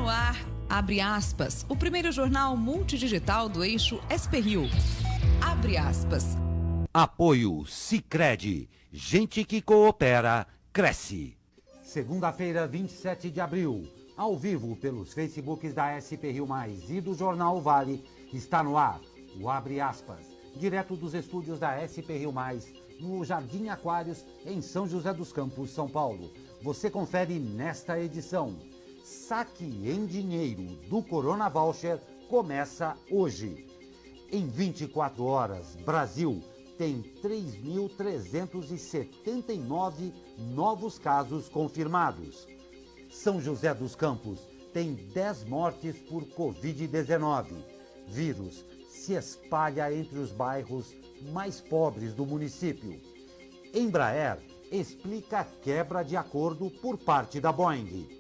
no ar, Abre Aspas, o primeiro jornal multidigital do eixo SP-Rio. Abre aspas. Apoio Sicredi. Gente que coopera, cresce. Segunda-feira, 27 de abril, ao vivo pelos Facebooks da SP-Rio Mais e do Jornal Vale, está no ar o Abre Aspas, direto dos estúdios da SP-Rio Mais, no Jardim Aquários, em São José dos Campos, São Paulo. Você confere nesta edição. Saque em dinheiro do Corona Voucher começa hoje. Em 24 horas, Brasil tem 3.379 novos casos confirmados. São José dos Campos tem 10 mortes por Covid-19. Vírus se espalha entre os bairros mais pobres do município. Embraer explica a quebra de acordo por parte da Boeing.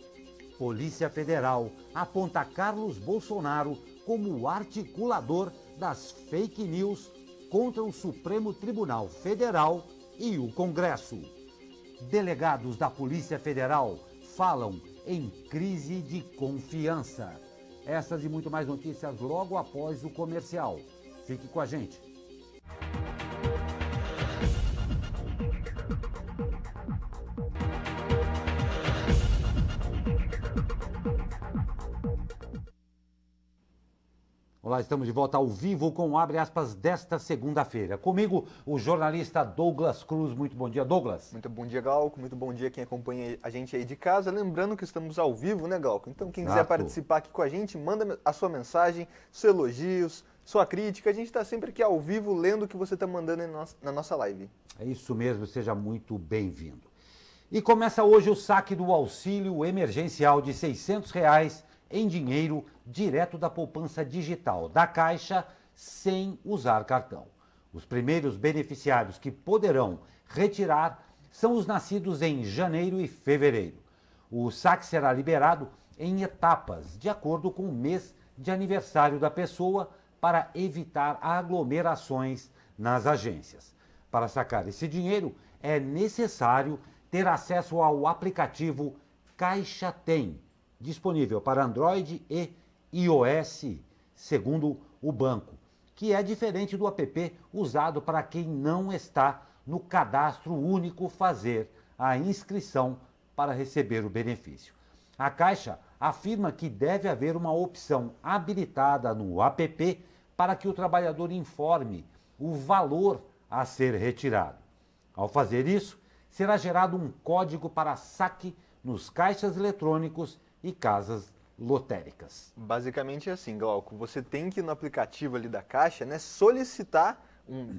Polícia Federal aponta Carlos Bolsonaro como o articulador das fake news contra o Supremo Tribunal Federal e o Congresso. Delegados da Polícia Federal falam em crise de confiança. Essas e muito mais notícias logo após o comercial. Fique com a gente. Olá, estamos de volta ao vivo com o Abre Aspas desta segunda-feira. Comigo, o jornalista Douglas Cruz. Muito bom dia, Douglas. Muito bom dia, Glauco. Muito bom dia quem acompanha a gente aí de casa. Lembrando que estamos ao vivo, né, Glauco? Então, quem quiser participar aqui com a gente, manda a sua mensagem, seus elogios, sua crítica. A gente está sempre aqui ao vivo, lendo o que você está mandando na nossa live. É isso mesmo, seja muito bem-vindo. E começa hoje o saque do auxílio emergencial de R$ 600 em dinheiro direto da poupança digital da Caixa sem usar cartão. Os primeiros beneficiários que poderão retirar são os nascidos em janeiro e fevereiro. O saque será liberado em etapas, de acordo com o mês de aniversário da pessoa, para evitar aglomerações nas agências. Para sacar esse dinheiro, é necessário ter acesso ao aplicativo Caixa Tem, disponível para Android e iOS, segundo o banco, que é diferente do app usado para quem não está no cadastro único fazer a inscrição para receber o benefício. A Caixa afirma que deve haver uma opção habilitada no app para que o trabalhador informe o valor a ser retirado. Ao fazer isso, será gerado um código para saque nos caixas eletrônicos e casas lotéricas. Basicamente é assim, Glauco, você tem que ir no aplicativo ali da Caixa, né, solicitar,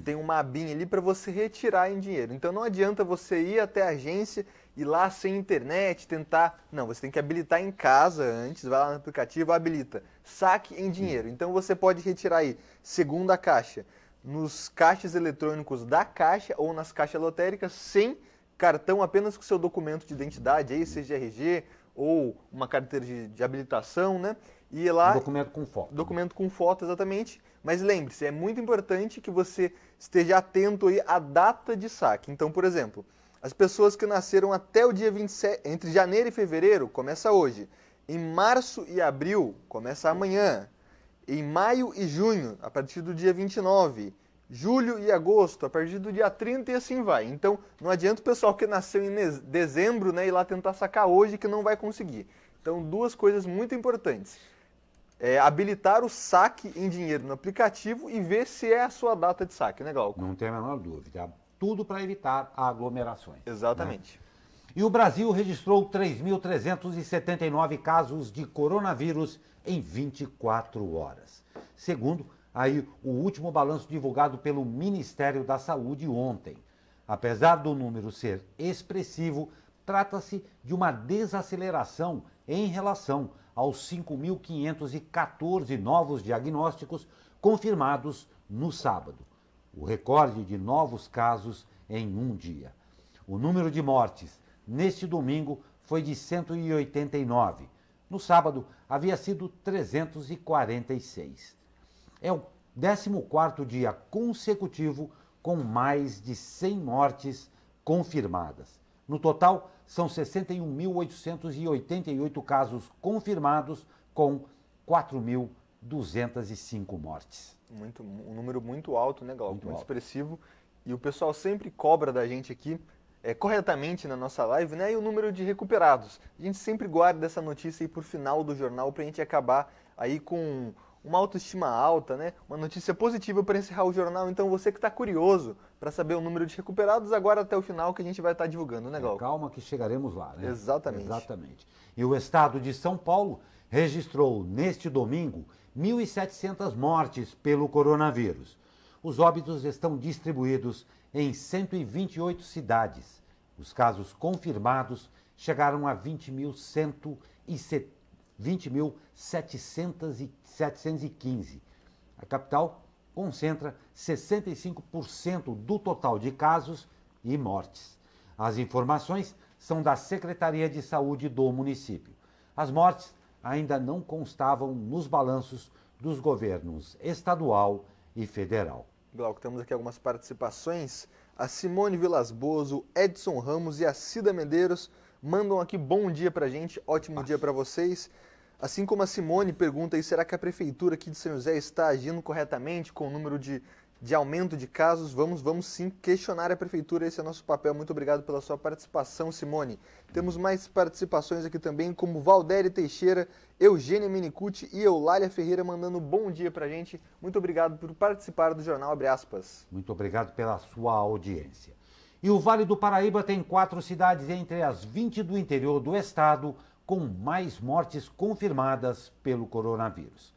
tem uma abinha ali para você retirar em dinheiro. Então não adianta você ir até a agência, ir lá sem internet, tentar... Não, você tem que habilitar em casa antes, vai lá no aplicativo, habilita, saque em dinheiro. Então você pode retirar aí, segundo a Caixa, nos caixas eletrônicos da Caixa ou nas caixas lotéricas sem cartão, apenas com seu documento de identidade, aí, seja RG ou uma carteira de habilitação, né? E lá, documento com foto. Documento com foto, exatamente. Mas lembre-se, é muito importante que você esteja atento aí à data de saque. Então, por exemplo, as pessoas que nasceram até o dia 27, entre janeiro e fevereiro, começa hoje. Em março e abril, começa amanhã. Em maio e junho, a partir do dia 29. Julho e agosto, a partir do dia 30 e assim vai. Então, não adianta o pessoal que nasceu em dezembro, né, ir lá tentar sacar hoje que não vai conseguir. Então, duas coisas muito importantes. Habilitar o saque em dinheiro no aplicativo e ver se é a sua data de saque, né, Glauco? Não tem a menor dúvida. Tudo para evitar aglomerações. Exatamente. Né? E o Brasil registrou 3.379 casos de coronavírus em 24 horas. Segundo aí o último balanço divulgado pelo Ministério da Saúde ontem. Apesar do número ser expressivo, trata-se de uma desaceleração em relação aos 5.514 novos diagnósticos confirmados no sábado, o recorde de novos casos em um dia. O número de mortes neste domingo foi de 189. No sábado, havia sido 346. É o 14º dia consecutivo com mais de 100 mortes confirmadas. No total, são 61.888 casos confirmados com 4.205 mortes. Um número muito alto, né, Glauco? Muito expressivo. E o pessoal sempre cobra da gente aqui, corretamente na nossa live, né? E o número de recuperados. A gente sempre guarda essa notícia aí por final do jornal para a gente acabar aí com uma autoestima alta, né? Uma notícia positiva para encerrar o jornal. Então você que está curioso para saber o número de recuperados, agora até o final que a gente vai estar divulgando, né, Glauco? Calma que chegaremos lá, né? Exatamente. E o estado de São Paulo registrou neste domingo 1.700 mortes pelo coronavírus. Os óbitos estão distribuídos em 128 cidades. Os casos confirmados chegaram a 20.715. A capital concentra 65% do total de casos e mortes. As informações são da Secretaria de Saúde do município. As mortes ainda não constavam nos balanços dos governos estadual e federal. Glauco, temos aqui algumas participações. A Simone Vilas Boas, o Edson Ramos e a Cida Medeiros mandam aqui bom dia pra gente, ótimo dia para vocês. Assim como a Simone pergunta aí, será que a prefeitura aqui de São José está agindo corretamente com o número de aumento de casos? Vamos sim questionar a prefeitura, esse é o nosso papel. Muito obrigado pela sua participação, Simone. Temos mais participações aqui também, como Valdéria Teixeira, Eugênia Minicucci e Eulália Ferreira mandando bom dia pra gente. Muito obrigado por participar do Jornal Abre Aspas. Muito obrigado pela sua audiência. E o Vale do Paraíba tem 4 cidades entre as 20 do interior do estado com mais mortes confirmadas pelo coronavírus.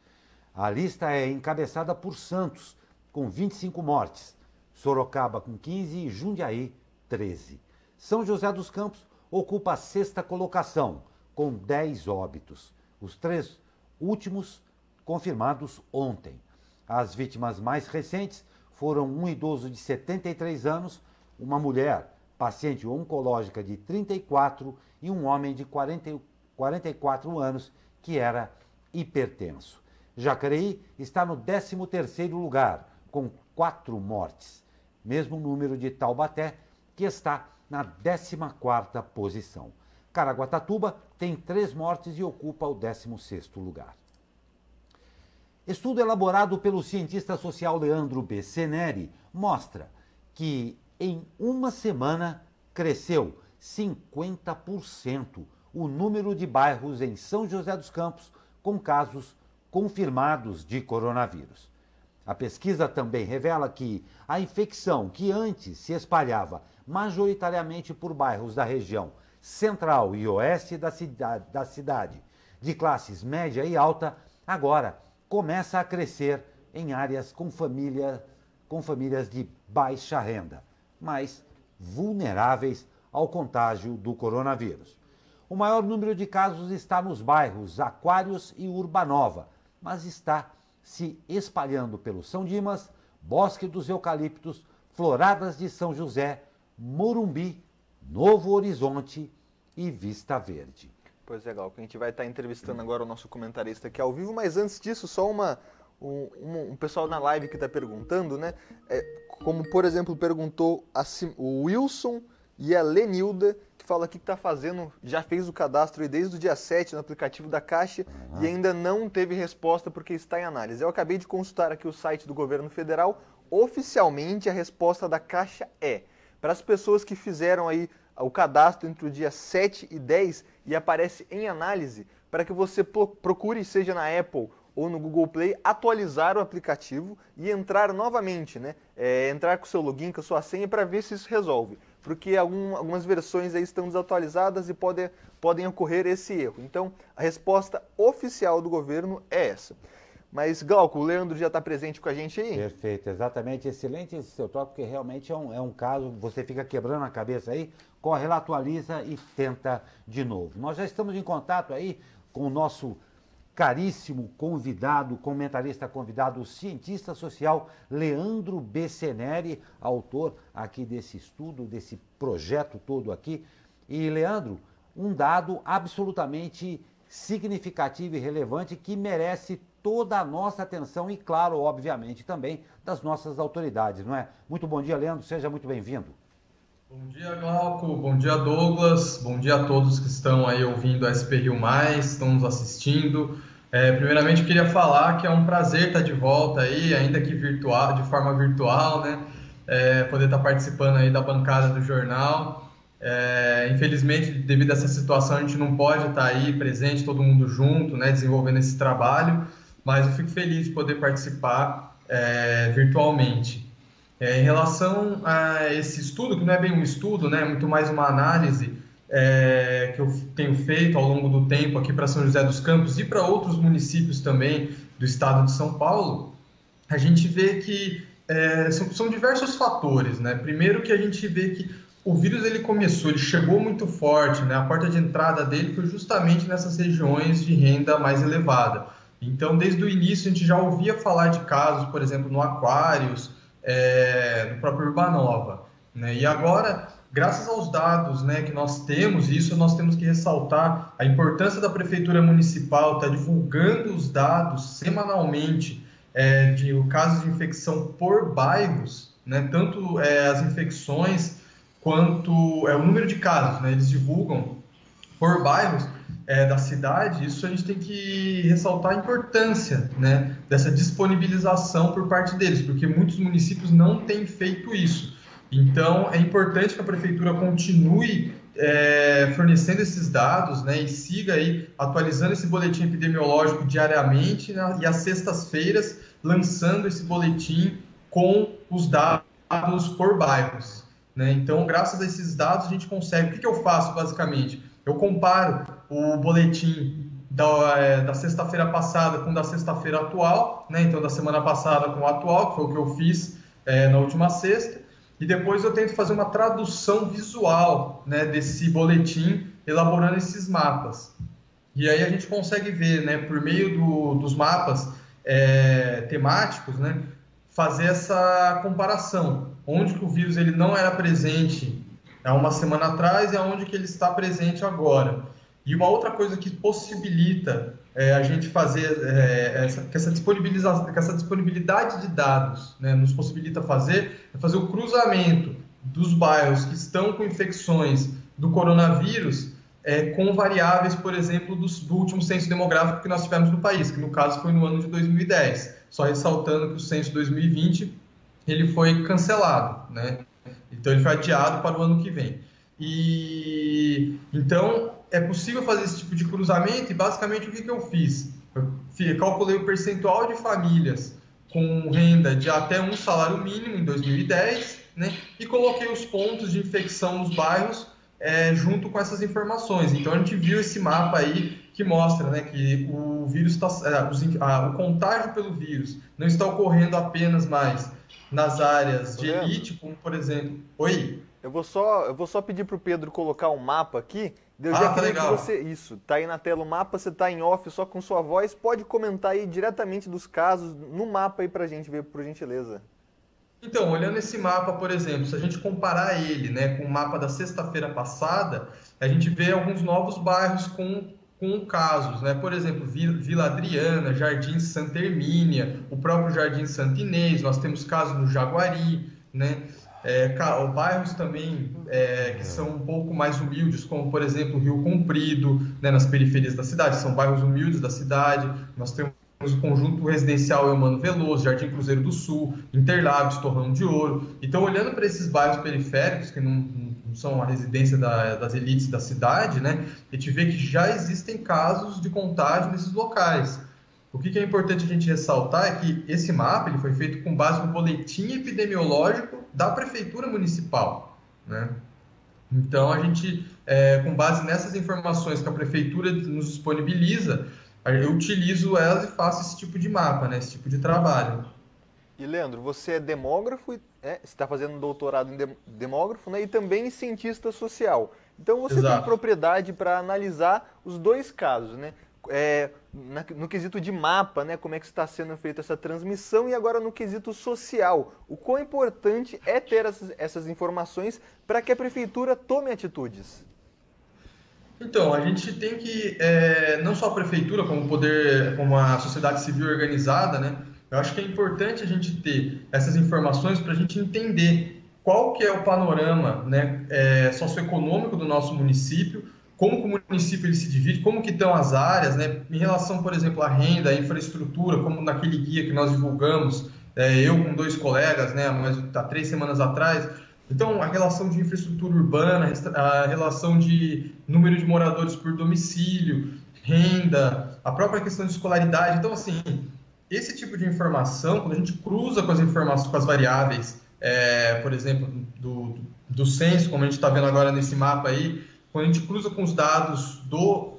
A lista é encabeçada por Santos, com 25 mortes, Sorocaba com 15 e Jundiaí, 13. São José dos Campos ocupa a 6ª colocação, com 10 óbitos. Os 3 últimos confirmados ontem. As vítimas mais recentes foram um idoso de 73 anos, uma mulher, paciente oncológica de 34 e um homem de 44 anos, que era hipertenso. Jacareí está no 13º lugar, com 4 mortes. Mesmo número de Taubaté, que está na 14ª posição. Caraguatatuba tem 3 mortes e ocupa o 16º lugar. Estudo elaborado pelo cientista social Leandro Besseneri mostra que em uma semana cresceu 50% o número de bairros em São José dos Campos com casos confirmados de coronavírus. A pesquisa também revela que a infecção, que antes se espalhava majoritariamente por bairros da região central e oeste da cidade, de classes média e alta, agora começa a crescer em áreas com famílias de baixa renda, mas vulneráveis ao contágio do coronavírus. O maior número de casos está nos bairros Aquários e Urbanova, mas está se espalhando pelo São Dimas, Bosque dos Eucaliptos, Floradas de São José, Morumbi, Novo Horizonte e Vista Verde. Pois é, Glauco, a gente vai estar entrevistando agora o nosso comentarista aqui ao vivo, mas antes disso, só um pessoal na live que está perguntando, né? Como, por exemplo, perguntou o Wilson e a Lenilda, que fala aqui que está fazendo, já fez o cadastro aí desde o dia 7 no aplicativo da Caixa e ainda não teve resposta porque está em análise. Eu acabei de consultar aqui o site do governo federal, oficialmente a resposta da Caixa é para as pessoas que fizeram aí o cadastro entre o dia 7 e 10 e aparece em análise, para que você procure, seja na Apple ou no Google Play, atualizar o aplicativo e entrar novamente, né? Entrar com o seu login, com a sua senha, para ver se isso resolve. Porque algumas versões aí estão desatualizadas e podem ocorrer esse erro. Então, a resposta oficial do governo é essa. Mas, Glauco, o Leandro já está presente com a gente aí? Perfeito, exatamente. Excelente esse seu toque, porque realmente é um caso, você fica quebrando a cabeça aí, corre lá, atualiza e tenta de novo. Nós já estamos em contato aí com o nosso caríssimo convidado, comentarista convidado, o cientista social Leandro Besseneri, autor aqui desse estudo, desse projeto todo aqui. E, Leandro, um dado absolutamente significativo e relevante que merece toda a nossa atenção e, claro, obviamente, também das nossas autoridades, não é? Muito bom dia, Leandro, seja muito bem-vindo. Bom dia, Glauco, bom dia, Douglas, bom dia a todos que estão aí ouvindo a SP Rio+, estão nos assistindo. Primeiramente, eu queria falar que é um prazer estar de volta aí, ainda que virtual, de forma virtual, né? Poder estar participando aí da bancada do jornal. Infelizmente, devido a essa situação, a gente não pode estar aí presente, todo mundo junto, né? Desenvolvendo esse trabalho, mas eu fico feliz de poder participar virtualmente. Em relação a esse estudo, que não é bem um estudo, né? É muito mais uma análise que eu tenho feito ao longo do tempo aqui para São José dos Campos e para outros municípios também do estado de São Paulo, a gente vê que são diversos fatores, né? Primeiro que a gente vê que o vírus ele chegou muito forte, né? A porta de entrada dele foi justamente nessas regiões de renda mais elevada. Então, desde o início, a gente já ouvia falar de casos, por exemplo, no Aquários, no próprio Urbanova, né? E agora, graças aos dados, né, que nós temos, e isso nós temos que ressaltar, a importância da Prefeitura Municipal estar divulgando os dados semanalmente de casos de infecção por bairros, né, tanto as infecções quanto o número de casos, né, eles divulgam por bairros da cidade. Isso a gente tem que ressaltar a importância, né, dessa disponibilização por parte deles, porque muitos municípios não têm feito isso. Então, é importante que a Prefeitura continue fornecendo esses dados, né, e siga aí atualizando esse boletim epidemiológico diariamente, né, e às sextas-feiras lançando esse boletim com os dados por bairros, né? Então, graças a esses dados, a gente consegue... O que eu faço, basicamente? Eu comparo o boletim da sexta-feira passada com da sexta-feira atual, né? Então, da semana passada com o atual, que foi o que eu fiz na última sexta, e depois eu tento fazer uma tradução visual, né, desse boletim, elaborando esses mapas. E aí a gente consegue ver, né, por meio dos mapas temáticos, né, fazer essa comparação, onde que o vírus ele não era presente há uma semana atrás e aonde que ele está presente agora. E uma outra coisa que possibilita a gente fazer, que essa disponibilidade de dados, né, nos possibilita fazer, é fazer o cruzamento dos bairros que estão com infecções do coronavírus com variáveis, por exemplo, do último censo demográfico que nós tivemos no país, que no caso foi no ano de 2010. Só ressaltando que o censo 2020 ele foi cancelado, né? Então ele foi adiado para o ano que vem. E então é possível fazer esse tipo de cruzamento e basicamente o que eu fiz? Eu calculei o percentual de famílias com renda de até um salário mínimo em 2010, né? E coloquei os pontos de infecção nos bairros junto com essas informações. Então a gente viu esse mapa aí que mostra, né, que o vírus o contágio pelo vírus não está ocorrendo apenas mais nas áreas de elite, como por exemplo... Oi? Eu vou só pedir para o Pedro colocar um mapa aqui. Eu já queria que você... Isso, tá aí na tela o mapa, você tá em off só com sua voz. Pode comentar aí diretamente dos casos no mapa aí para a gente ver, por gentileza. Então, olhando esse mapa, por exemplo, se a gente comparar ele, né, com o mapa da sexta-feira passada, a gente vê alguns novos bairros com casos, né? Por exemplo, Vila Adriana, Jardim Santa Hermínia, o próprio Jardim Santa Inês, nós temos casos no Jaguari, né? Bairros também que são um pouco mais humildes, como por exemplo Rio Comprido, né, nas periferias da cidade, são bairros humildes da cidade. Nós temos o conjunto residencial Eumano Veloso, Jardim Cruzeiro do Sul, Interlagos, Torrão de Ouro. Então, olhando para esses bairros periféricos, que não são a residência das elites da cidade, né, a gente vê que já existem casos de contágio nesses locais. O que é importante a gente ressaltar é que esse mapa ele foi feito com base no boletim epidemiológico da Prefeitura Municipal, né? Então, a gente, com base nessas informações que a Prefeitura nos disponibiliza, eu utilizo elas e faço esse tipo de mapa, né? Esse tipo de trabalho. E, Leandro, você é demógrafo, você está fazendo doutorado em demógrafo, né? E também cientista social. Então, você tem propriedade para analisar os dois casos, né? No quesito de mapa, né, como é que está sendo feita essa transmissão, e agora no quesito social, o quão importante é ter essas informações para que a prefeitura tome atitudes? Então, a gente tem que, não só a prefeitura, como a sociedade civil organizada, né, eu acho que é importante a gente ter essas informações para a gente entender qual que é o panorama, né, socioeconômico do nosso município, como que o município ele se divide, como que estão as áreas, né, em relação, por exemplo, à renda, à infraestrutura, como naquele guia que nós divulgamos, eu com 2 colegas, né, há 3 semanas atrás. Então, a relação de infraestrutura urbana, a relação de número de moradores por domicílio, renda, a própria questão de escolaridade. Então, assim, esse tipo de informação, quando a gente cruza com as informações, com as variáveis, por exemplo, do censo, como a gente está vendo agora nesse mapa aí, quando a gente cruza com os dados do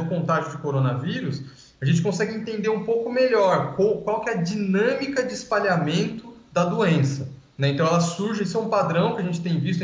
contágio de coronavírus, a gente consegue entender um pouco melhor qual que é a dinâmica de espalhamento da doença, né? Então, ela surge, isso é um padrão que a gente tem visto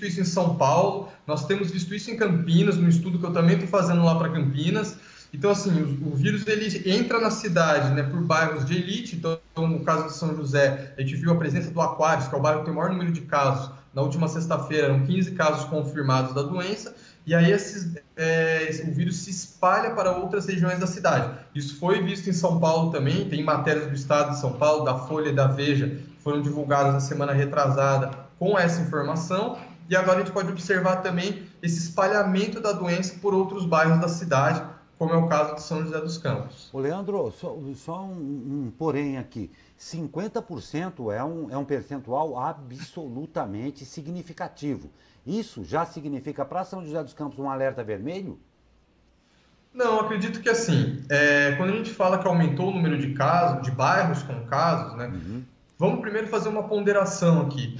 isso em São Paulo, nós temos visto isso em Campinas, num estudo que eu também estou fazendo lá para Campinas. Então, assim, o vírus ele entra na cidade, né, por bairros de elite. Então, no caso de São José, a gente viu a presença do Aquários, que é o bairro que tem o maior número de casos. Na última sexta-feira, eram 15 casos confirmados da doença. E aí, o vírus se espalha para outras regiões da cidade. Isso foi visto em São Paulo também. Tem matérias do Estado de São Paulo, da Folha e da Veja, que foram divulgadas na semana retrasada com essa informação. E agora a gente pode observar também esse espalhamento da doença por outros bairros da cidade, como é o caso de São José dos Campos. Ô Leandro, só um porém aqui. 50% é um percentual absolutamente significativo. Isso já significa para São José dos Campos um alerta vermelho? Não, acredito que assim, quando a gente fala que aumentou o número de casos, de bairros com casos, né? Vamos primeiro fazer uma ponderação aqui.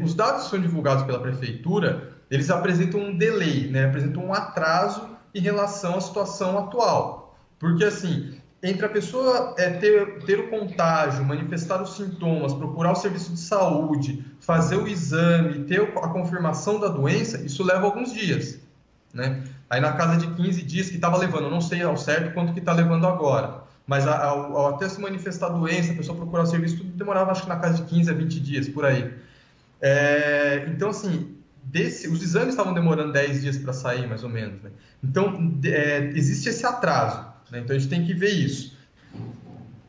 Os dados que são divulgados pela Prefeitura, eles apresentam um delay, né? Apresentam um atraso em relação à situação atual. Porque, assim, entre a pessoa ter o contágio, manifestar os sintomas, procurar o serviço de saúde, fazer o exame, ter a confirmação da doença, isso leva alguns dias, né? Aí na casa de 15 dias que estava levando, eu não sei ao certo quanto que está levando agora, mas até se manifestar a doença, a pessoa procurar o serviço, tudo demorava, acho que na casa de 15 a 20 dias, por aí. Então, assim, os exames estavam demorando 10 dias para sair, mais ou menos, né? Então, existe esse atraso, né? Então, a gente tem que ver isso.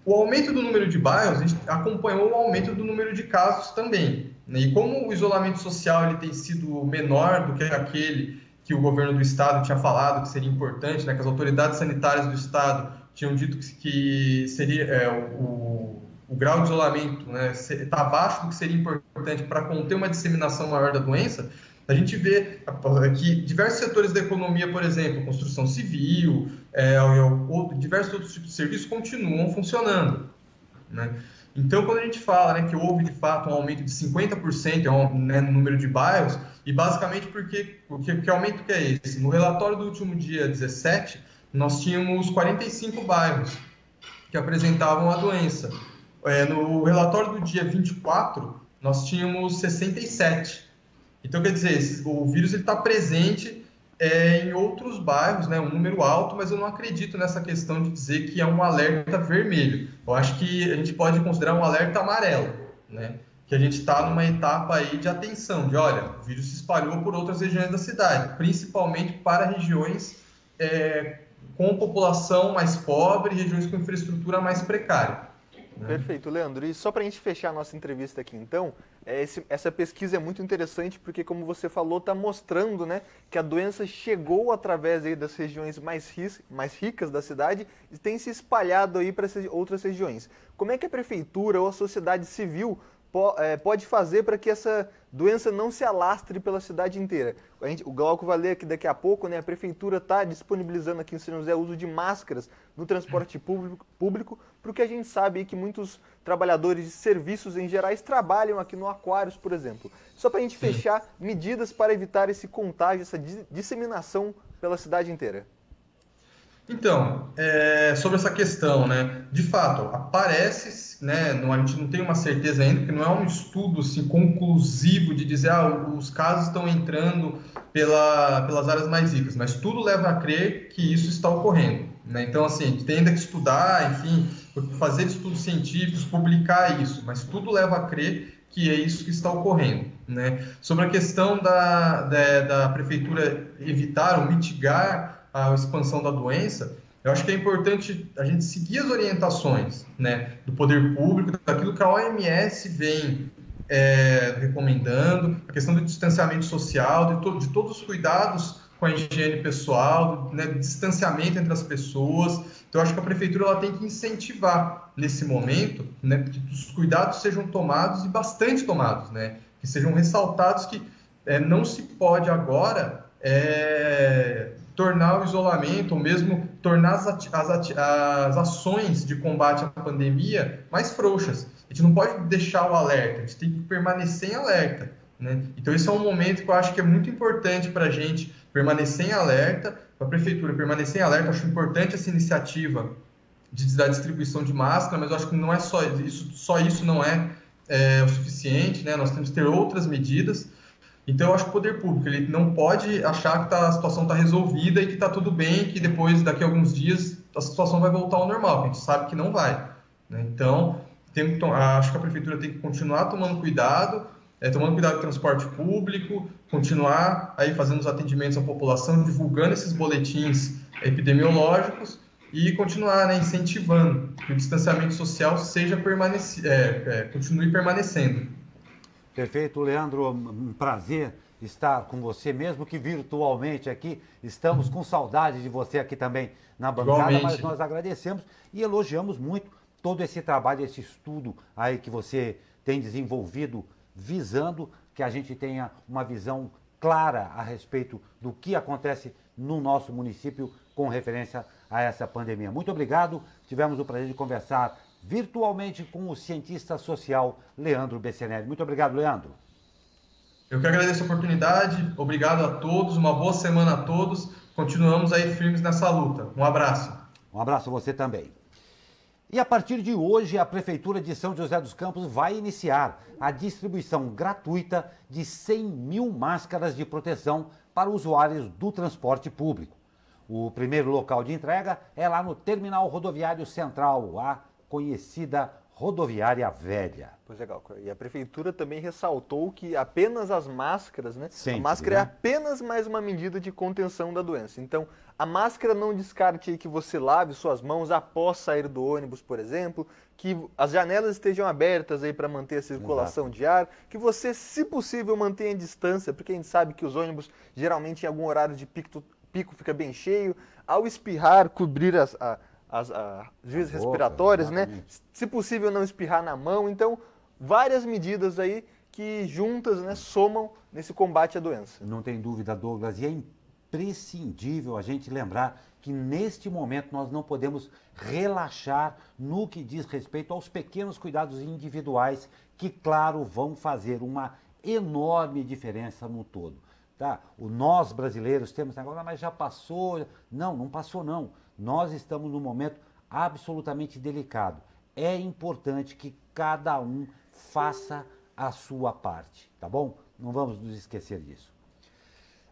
O aumento do número de bairros, a gente acompanhou o aumento do número de casos também, né? E como o isolamento social ele tem sido menor do que aquele que o governo do estado tinha falado que seria importante, né? Que as autoridades sanitárias do estado tinham dito que seria o grau de isolamento, né, está abaixo do que seria importante para conter uma disseminação maior da doença, a gente vê que diversos setores da economia, por exemplo, construção civil, diversos outros tipos de serviços continuam funcionando, né? Então, quando a gente fala, né, que houve, de fato, um aumento de 50% né, no número de bairros, e basicamente que aumento que é esse? No relatório do último dia 17, nós tínhamos 45 bairros que apresentavam a doença. No relatório do dia 24, nós tínhamos 67. Então, quer dizer, o vírus está presente em outros bairros, né, um número alto, mas eu não acredito nessa questão de dizer que é um alerta vermelho. Eu acho que a gente pode considerar um alerta amarelo, né? Que a gente está numa etapa aí de atenção, de olha, o vírus se espalhou por outras regiões da cidade, principalmente para regiões com população mais pobre, regiões com infraestrutura mais precária. Perfeito, Leandro. E só para a gente fechar a nossa entrevista aqui, então, essa pesquisa é muito interessante porque, como você falou, está mostrando, né, que a doença chegou através aí das regiões mais ricas da cidade e tem se espalhado aí para outras regiões. Como é que a prefeitura ou a sociedade civil pode fazer para que essa doença não se alastre pela cidade inteira? O Glauco vai ler aqui daqui a pouco, né? A prefeitura está disponibilizando aqui em São José o uso de máscaras no transporte público, porque a gente sabe que muitos trabalhadores de serviços em gerais trabalham aqui no Aquários, por exemplo. Só para a gente fechar, medidas para evitar esse contágio, essa disseminação pela cidade inteira. Então, sobre essa questão, né, de fato, aparece, né, a gente não tem uma certeza ainda, porque não é um estudo assim, conclusivo de dizer os casos estão entrando pelas áreas mais ricas, mas tudo leva a crer que isso está ocorrendo, né? Então, assim, a gente tem ainda que estudar, enfim, fazer estudos científicos, publicar isso, mas tudo leva a crer que é isso que está ocorrendo, né? Sobre a questão da prefeitura evitar ou mitigar a expansão da doença, eu acho que é importante a gente seguir as orientações, né, do poder público, daquilo que a OMS vem recomendando, a questão do distanciamento social, de todos os cuidados com a higiene pessoal, né, distanciamento entre as pessoas. Então, eu acho que a prefeitura ela tem que incentivar nesse momento, né, que os cuidados sejam tomados e bastante tomados, né, que sejam ressaltados que não se pode agora tornar o isolamento, ou mesmo tornar as ações de combate à pandemia mais frouxas. A gente não pode deixar o alerta, a gente tem que permanecer em alerta, né? Então, esse é um momento que eu acho que é muito importante para a gente permanecer em alerta, para a prefeitura permanecer em alerta. Eu acho importante essa iniciativa da distribuição de máscara, mas eu acho que não é só isso não é o suficiente, né? Nós temos que ter outras medidas. Então, eu acho que o poder público ele não pode achar que a situação está resolvida e que está tudo bem, que depois, daqui a alguns dias, a situação vai voltar ao normal. A gente sabe que não vai, né? Então, acho que a prefeitura tem que continuar tomando cuidado do transporte público, continuar aí fazendo os atendimentos à população, divulgando esses boletins epidemiológicos e continuar, né, incentivando que o distanciamento social continue permanecendo. Perfeito, Leandro, um prazer estar com você, mesmo que virtualmente aqui. Estamos com saudade de você aqui também na bancada, igualmente. Mas nós agradecemos e elogiamos muito todo esse trabalho, esse estudo aí que você tem desenvolvido, visando que a gente tenha uma visão clara a respeito do que acontece no nosso município com referência a essa pandemia. Muito obrigado, tivemos o prazer de conversar virtualmente com o cientista social Leandro Bessenelli. Muito obrigado, Leandro. Eu que agradeço a oportunidade, obrigado a todos, uma boa semana a todos, continuamos aí firmes nessa luta. Um abraço. Um abraço a você também. E a partir de hoje, a Prefeitura de São José dos Campos vai iniciar a distribuição gratuita de 100 mil máscaras de proteção para usuários do transporte público. O primeiro local de entrega é lá no Terminal Rodoviário Central, a conhecida Rodoviária Velha. Pois é, Galco. E a Prefeitura também ressaltou que apenas as máscaras, né? Sempre, a máscara é apenas mais uma medida de contenção da doença. Então, a máscara não descarte aí que você lave suas mãos após sair do ônibus, por exemplo, que as janelas estejam abertas aí para manter a circulação de ar, que você, se possível, mantenha a distância, porque a gente sabe que os ônibus, geralmente em algum horário de pico fica bem cheio. Ao espirrar, cobrir as vias respiratórias, né? Se possível, não espirrar na mão. Então, várias medidas aí que juntas, né, somam nesse combate à doença. Não tem dúvida, Douglas, e é imprescindível a gente lembrar que neste momento nós não podemos relaxar no que diz respeito aos pequenos cuidados individuais que, claro, vão fazer uma enorme diferença no todo. Tá? Nós brasileiros temos agora, mas já passou. Não, não passou não. Nós estamos num momento absolutamente delicado. É importante que cada um faça a sua parte, tá bom? Não vamos nos esquecer disso.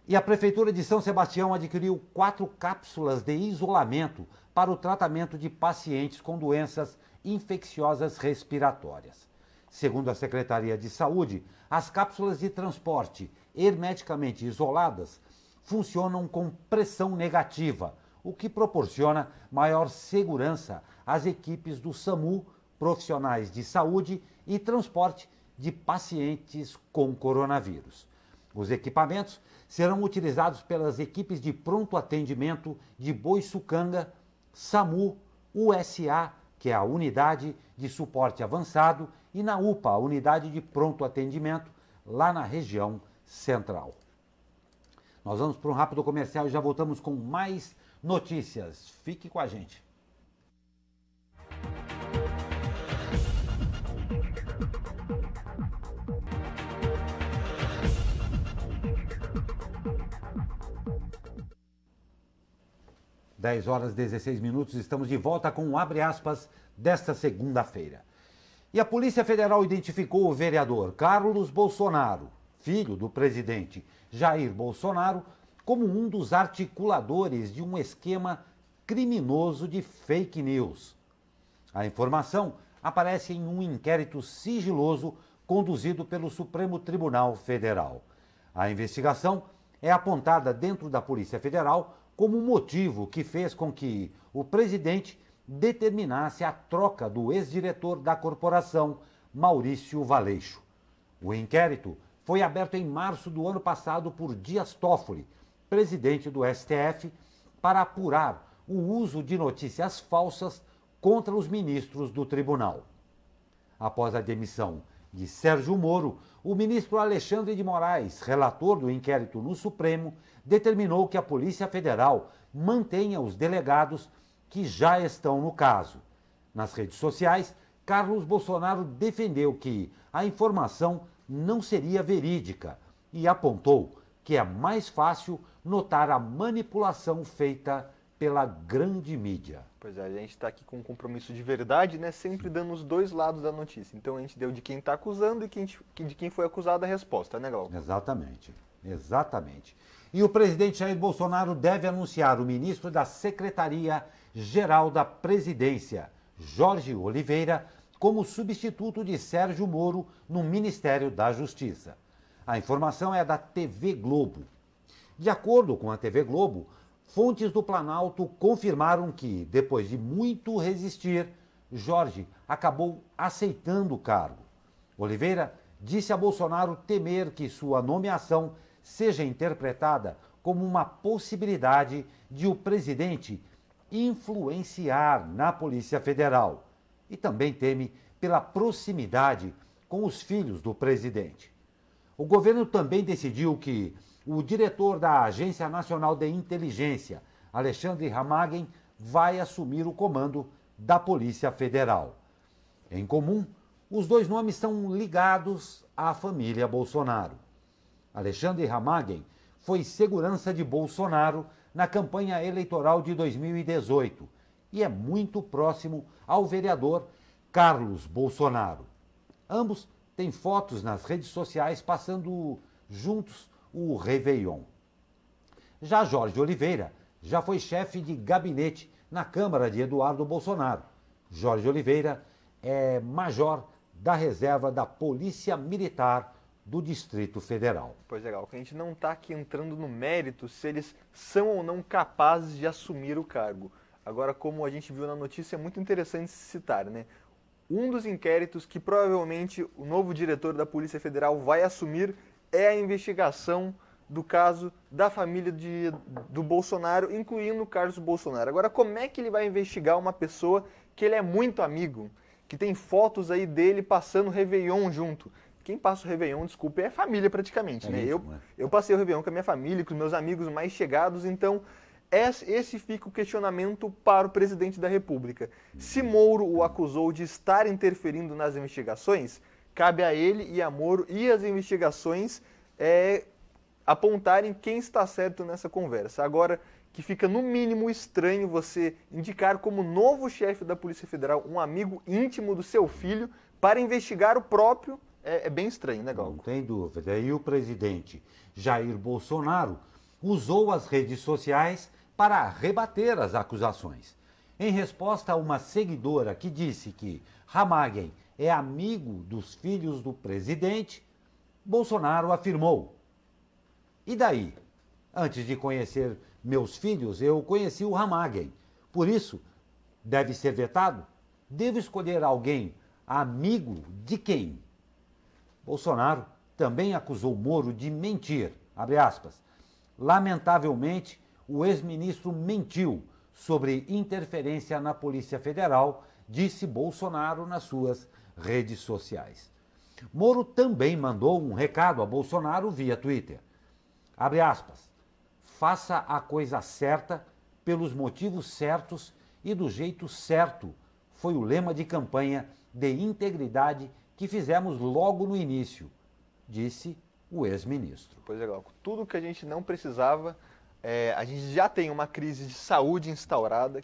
E a Prefeitura de São Sebastião adquiriu 4 cápsulas de isolamento para o tratamento de pacientes com doenças infecciosas respiratórias. Segundo a Secretaria de Saúde, as cápsulas de transporte hermeticamente isoladas funcionam com pressão negativa, o que proporciona maior segurança às equipes do SAMU, profissionais de saúde e transporte de pacientes com coronavírus. Os equipamentos serão utilizados pelas equipes de pronto atendimento de Boiçucanga, SAMU, USA, que é a Unidade de Suporte Avançado, e na UPA, a Unidade de Pronto Atendimento, lá na região central. Nós vamos para um rápido comercial e já voltamos com mais notícias. Fique com a gente. Dez horas e 16 minutos, estamos de volta com o Abre Aspas desta segunda-feira. E a Polícia Federal identificou o vereador Carlos Bolsonaro, filho do presidente Jair Bolsonaro, como um dos articuladores de um esquema criminoso de fake news. A informação aparece em um inquérito sigiloso conduzido pelo Supremo Tribunal Federal. A investigação é apontada dentro da Polícia Federal como motivo que fez com que o presidente determinasse a troca do ex-diretor da corporação, Maurício Valeixo. O inquérito foi aberto em março do ano passado por Dias Toffoli, presidente do STF, para apurar o uso de notícias falsas contra os ministros do tribunal. Após a demissão de Sérgio Moro, o ministro Alexandre de Moraes, relator do inquérito no Supremo, determinou que a Polícia Federal mantenha os delegados que já estão no caso. Nas redes sociais, Carlos Bolsonaro defendeu que a informação não seria verídica e apontou que é mais fácil notar a manipulação feita pela grande mídia. Pois é, a gente está aqui com um compromisso de verdade, né? Sempre dando os dois lados da notícia. Então a gente deu de quem está acusando e de quem foi acusado a resposta, né, Glauco? Exatamente, exatamente. E o presidente Jair Bolsonaro deve anunciar o ministro da Secretaria-Geral da Presidência, Jorge Oliveira, como substituto de Sérgio Moro no Ministério da Justiça. A informação é da TV Globo. De acordo com a TV Globo, fontes do Planalto confirmaram que, depois de muito resistir, Jorge acabou aceitando o cargo. Oliveira disse a Bolsonaro temer que sua nomeação seja interpretada como uma possibilidade de o presidente influenciar na Polícia Federal e também teme pela proximidade com os filhos do presidente. O governo também decidiu que o diretor da Agência Nacional de Inteligência, Alexandre Ramagem, vai assumir o comando da Polícia Federal. Em comum, os dois nomes são ligados à família Bolsonaro. Alexandre Ramagem foi segurança de Bolsonaro na campanha eleitoral de 2018 e é muito próximo ao vereador Carlos Bolsonaro. Ambos têm fotos nas redes sociais passando juntos o Réveillon. Já Jorge Oliveira já foi chefe de gabinete na Câmara de Eduardo Bolsonaro. Jorge Oliveira é major da reserva da Polícia Militar do Distrito Federal. Pois é, Galco, a gente não está aqui entrando no mérito se eles são ou não capazes de assumir o cargo. Agora, como a gente viu na notícia, é muito interessante se citar, né? Um dos inquéritos que provavelmente o novo diretor da Polícia Federal vai assumir é a investigação do caso da família do Bolsonaro, incluindo o Carlos Bolsonaro. Agora, como é que ele vai investigar uma pessoa que ele é muito amigo, que tem fotos aí dele passando o Réveillon junto? Quem passa o Réveillon, desculpa, é família praticamente, né? Eu passei o Réveillon com a minha família, com os meus amigos mais chegados, então esse fica o questionamento para o presidente da República. Se Moro o acusou de estar interferindo nas investigações, cabe a ele e a Moro e as investigações apontarem quem está certo nessa conversa. Agora, que fica no mínimo estranho você indicar como novo chefe da Polícia Federal um amigo íntimo do seu filho para investigar o próprio, é bem estranho, né, Galco? Não tem dúvida. E o presidente Jair Bolsonaro usou as redes sociais para rebater as acusações. Em resposta a uma seguidora que disse que Ramagem é amigo dos filhos do presidente, Bolsonaro afirmou: "E daí? Antes de conhecer meus filhos, eu conheci o Ramagem. Por isso, deve ser vetado? Devo escolher alguém amigo de quem?" Bolsonaro também acusou Moro de mentir, abre aspas. Lamentavelmente, o ex-ministro mentiu sobre interferência na Polícia Federal, disse Bolsonaro nas suas redes sociais. Moro também mandou um recado a Bolsonaro via Twitter. Abre aspas. "Faça a coisa certa, pelos motivos certos e do jeito certo", foi o lema de campanha de integridade que fizemos logo no início, disse o ex-ministro. Pois é, Glauco, tudo que a gente não precisava, a gente já tem uma crise de saúde instaurada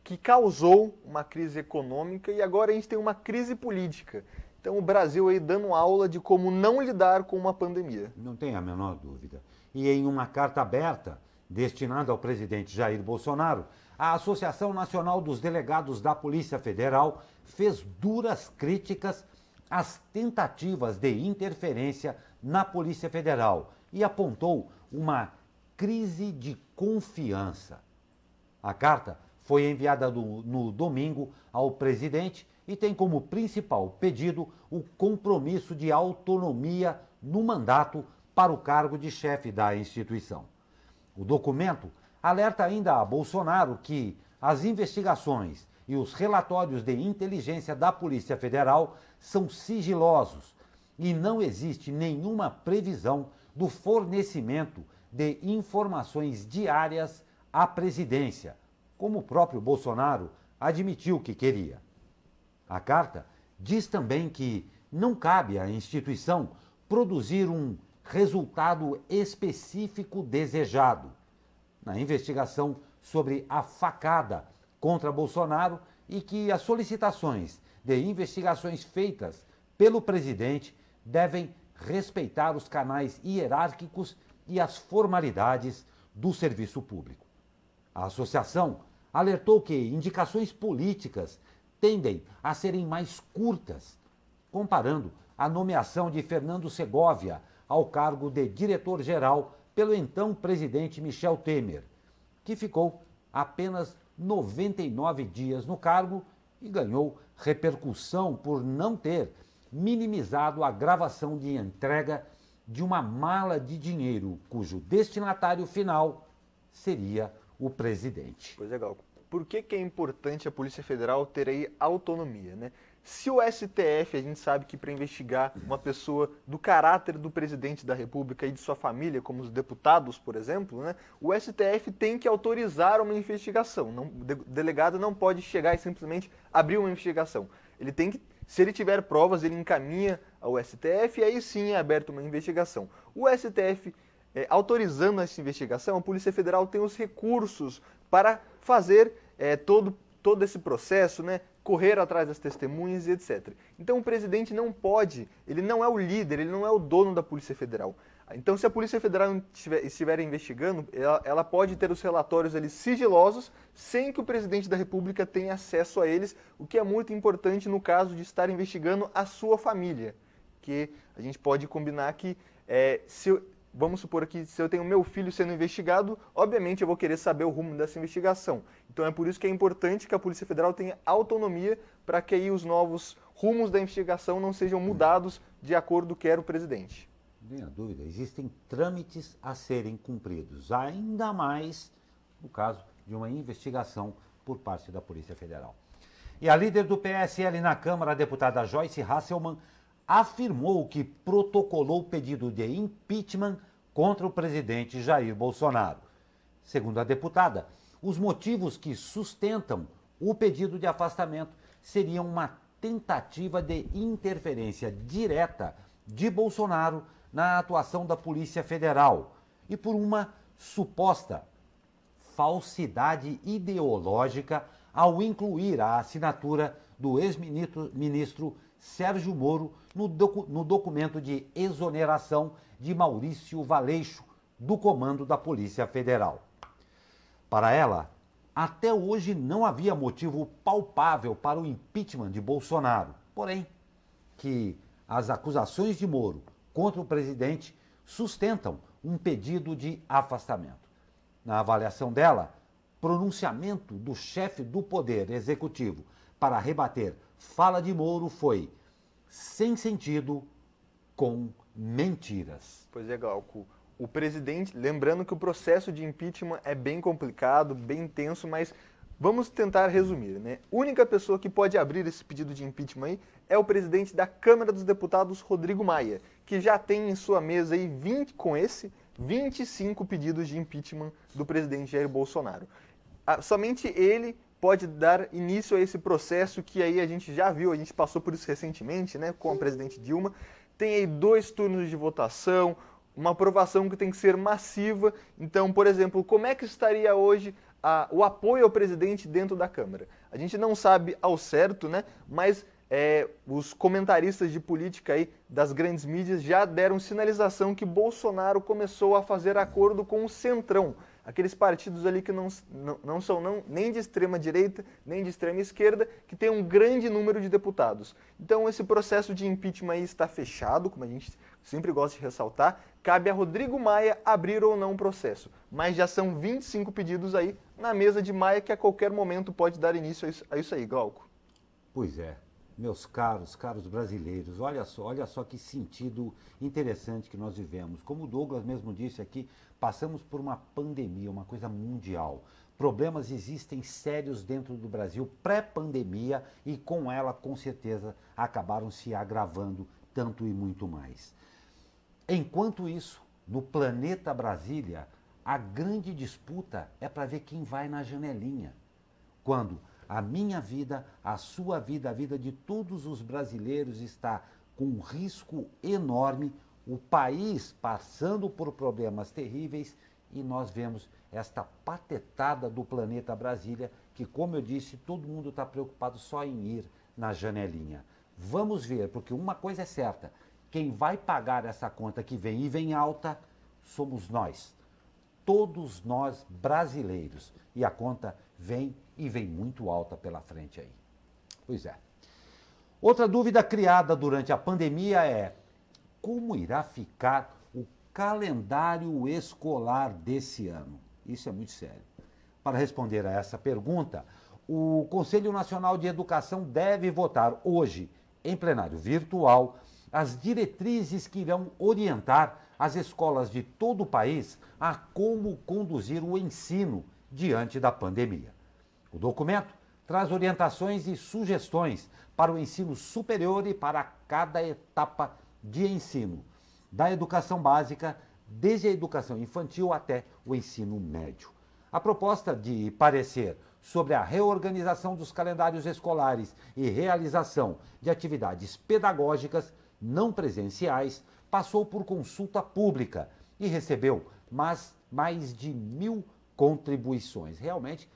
que causou uma crise econômica e agora a gente tem uma crise política. Então o Brasil aí dando aula de como não lidar com uma pandemia. Não tem a menor dúvida. E em uma carta aberta, destinada ao presidente Jair Bolsonaro, a Associação Nacional dos Delegados da Polícia Federal fez duras críticas às tentativas de interferência na Polícia Federal e apontou uma crise de confiança. A carta foi enviada no domingo ao presidente e tem como principal pedido o compromisso de autonomia no mandato para o cargo de chefe da instituição. O documento alerta ainda a Bolsonaro que as investigações e os relatórios de inteligência da Polícia Federal são sigilosos e não existe nenhuma previsão do fornecimento de informações diárias à presidência, como o próprio Bolsonaro admitiu que queria. A carta diz também que não cabe à instituição produzir um resultado específico desejado. Na investigação sobre a facada contra Bolsonaro e que as solicitações de investigações feitas pelo presidente devem respeitar os canais hierárquicos e as formalidades do serviço público. A associação alertou que indicações políticas tendem a serem mais curtas, comparando a nomeação de Fernando Segovia ao cargo de diretor-geral pelo então presidente Michel Temer, que ficou apenas 99 dias no cargo e ganhou repercussão por não ter minimizado a gravação de entrega de uma mala de dinheiro cujo destinatário final seria o presidente. Pois é, Gal. Por que é importante a Polícia Federal ter aí autonomia, né? Se o STF, a gente sabe que para investigar uma pessoa do caráter do presidente da República e de sua família, como os deputados, por exemplo, né, o STF tem que autorizar uma investigação. O delegado não pode chegar e simplesmente abrir uma investigação. Ele tem que, se ele tiver provas, ele encaminha ao STF e aí sim é aberta uma investigação. O STF, autorizando essa investigação, a Polícia Federal tem os recursos para fazer todo esse processo, né? Correr atrás das testemunhas e etc. Então o presidente não pode, ele não é o líder, ele não é o dono da Polícia Federal. Então se a Polícia Federal estiver investigando, ela pode ter os relatórios ali sigilosos, sem que o presidente da República tenha acesso a eles, o que é muito importante no caso de estar investigando a sua família. Que a gente pode combinar que, vamos supor aqui, se eu tenho meu filho sendo investigado, obviamente eu vou querer saber o rumo dessa investigação. Então é por isso que é importante que a Polícia Federal tenha autonomia para que aí os novos rumos da investigação não sejam mudados de acordo com o que quer o presidente. Não tenha dúvida, existem trâmites a serem cumpridos, ainda mais no caso de uma investigação por parte da Polícia Federal. E a líder do PSL na Câmara, a deputada Joyce Hasselmann, afirmou que protocolou o pedido de impeachment contra o presidente Jair Bolsonaro. Segundo a deputada, os motivos que sustentam o pedido de afastamento seriam uma tentativa de interferência direta de Bolsonaro na atuação da Polícia Federal e por uma suposta falsidade ideológica ao incluir a assinatura do ex-ministro Sérgio Moro no documento de exoneração de Maurício Valeixo do comando da Polícia Federal. Para ela, até hoje não havia motivo palpável para o impeachment de Bolsonaro, porém, que as acusações de Moro contra o presidente sustentam um pedido de afastamento. Na avaliação dela, pronunciamento do chefe do Poder Executivo para rebater fala de Moro foi sem sentido, com mentiras. Pois é, Glauco. O presidente, lembrando que o processo de impeachment é bem complicado, bem intenso, mas vamos tentar resumir, né? A única pessoa que pode abrir esse pedido de impeachment aí é o presidente da Câmara dos Deputados, Rodrigo Maia, que já tem em sua mesa aí 25 pedidos de impeachment do presidente Jair Bolsonaro. Somente ele pode dar início a esse processo que aí a gente já viu, a gente passou por isso recentemente, né, com a presidente Dilma. Tem aí 2 turnos de votação, uma aprovação que tem que ser massiva. Então, por exemplo, como é que estaria hoje o apoio ao presidente dentro da Câmara? A gente não sabe ao certo, né, mas os comentaristas de política aí das grandes mídias já deram sinalização que Bolsonaro começou a fazer acordo com o Centrão, aqueles partidos ali que não são nem de extrema direita, nem de extrema esquerda, que tem um grande número de deputados. Então esse processo de impeachment aí está fechado, como a gente sempre gosta de ressaltar, cabe a Rodrigo Maia abrir ou não o processo. Mas já são 25 pedidos aí na mesa de Maia que a qualquer momento pode dar início a isso aí, Glauco. Pois é. Meus caros brasileiros, olha só que sentido interessante que nós vivemos. Como o Douglas mesmo disse aqui, passamos por uma pandemia, uma coisa mundial. Problemas existem sérios dentro do Brasil pré-pandemia e com ela, com certeza, acabaram se agravando tanto e muito mais. Enquanto isso, no planeta Brasília, a grande disputa é para ver quem vai na janelinha. Quando a minha vida, a sua vida, a vida de todos os brasileiros está com um risco enorme, o país passando por problemas terríveis e nós vemos esta patetada do planeta Brasília, que, como eu disse, todo mundo está preocupado só em ir na janelinha. Vamos ver, porque uma coisa é certa, quem vai pagar essa conta que vem e vem alta somos nós. Todos nós brasileiros. E a conta vem e vem muito alta pela frente aí. Pois é. Outra dúvida criada durante a pandemia é como irá ficar o calendário escolar desse ano? Isso é muito sério. Para responder a essa pergunta, o Conselho Nacional de Educação deve votar hoje, em plenário virtual, as diretrizes que irão orientar as escolas de todo o país a como conduzir o ensino diante da pandemia. O documento traz orientações e sugestões para o ensino superior e para cada etapa de ensino, da educação básica, desde a educação infantil até o ensino médio. A proposta de parecer sobre a reorganização dos calendários escolares e realização de atividades pedagógicas não presenciais passou por consulta pública e recebeu mais de 1.000 contribuições. Realmente,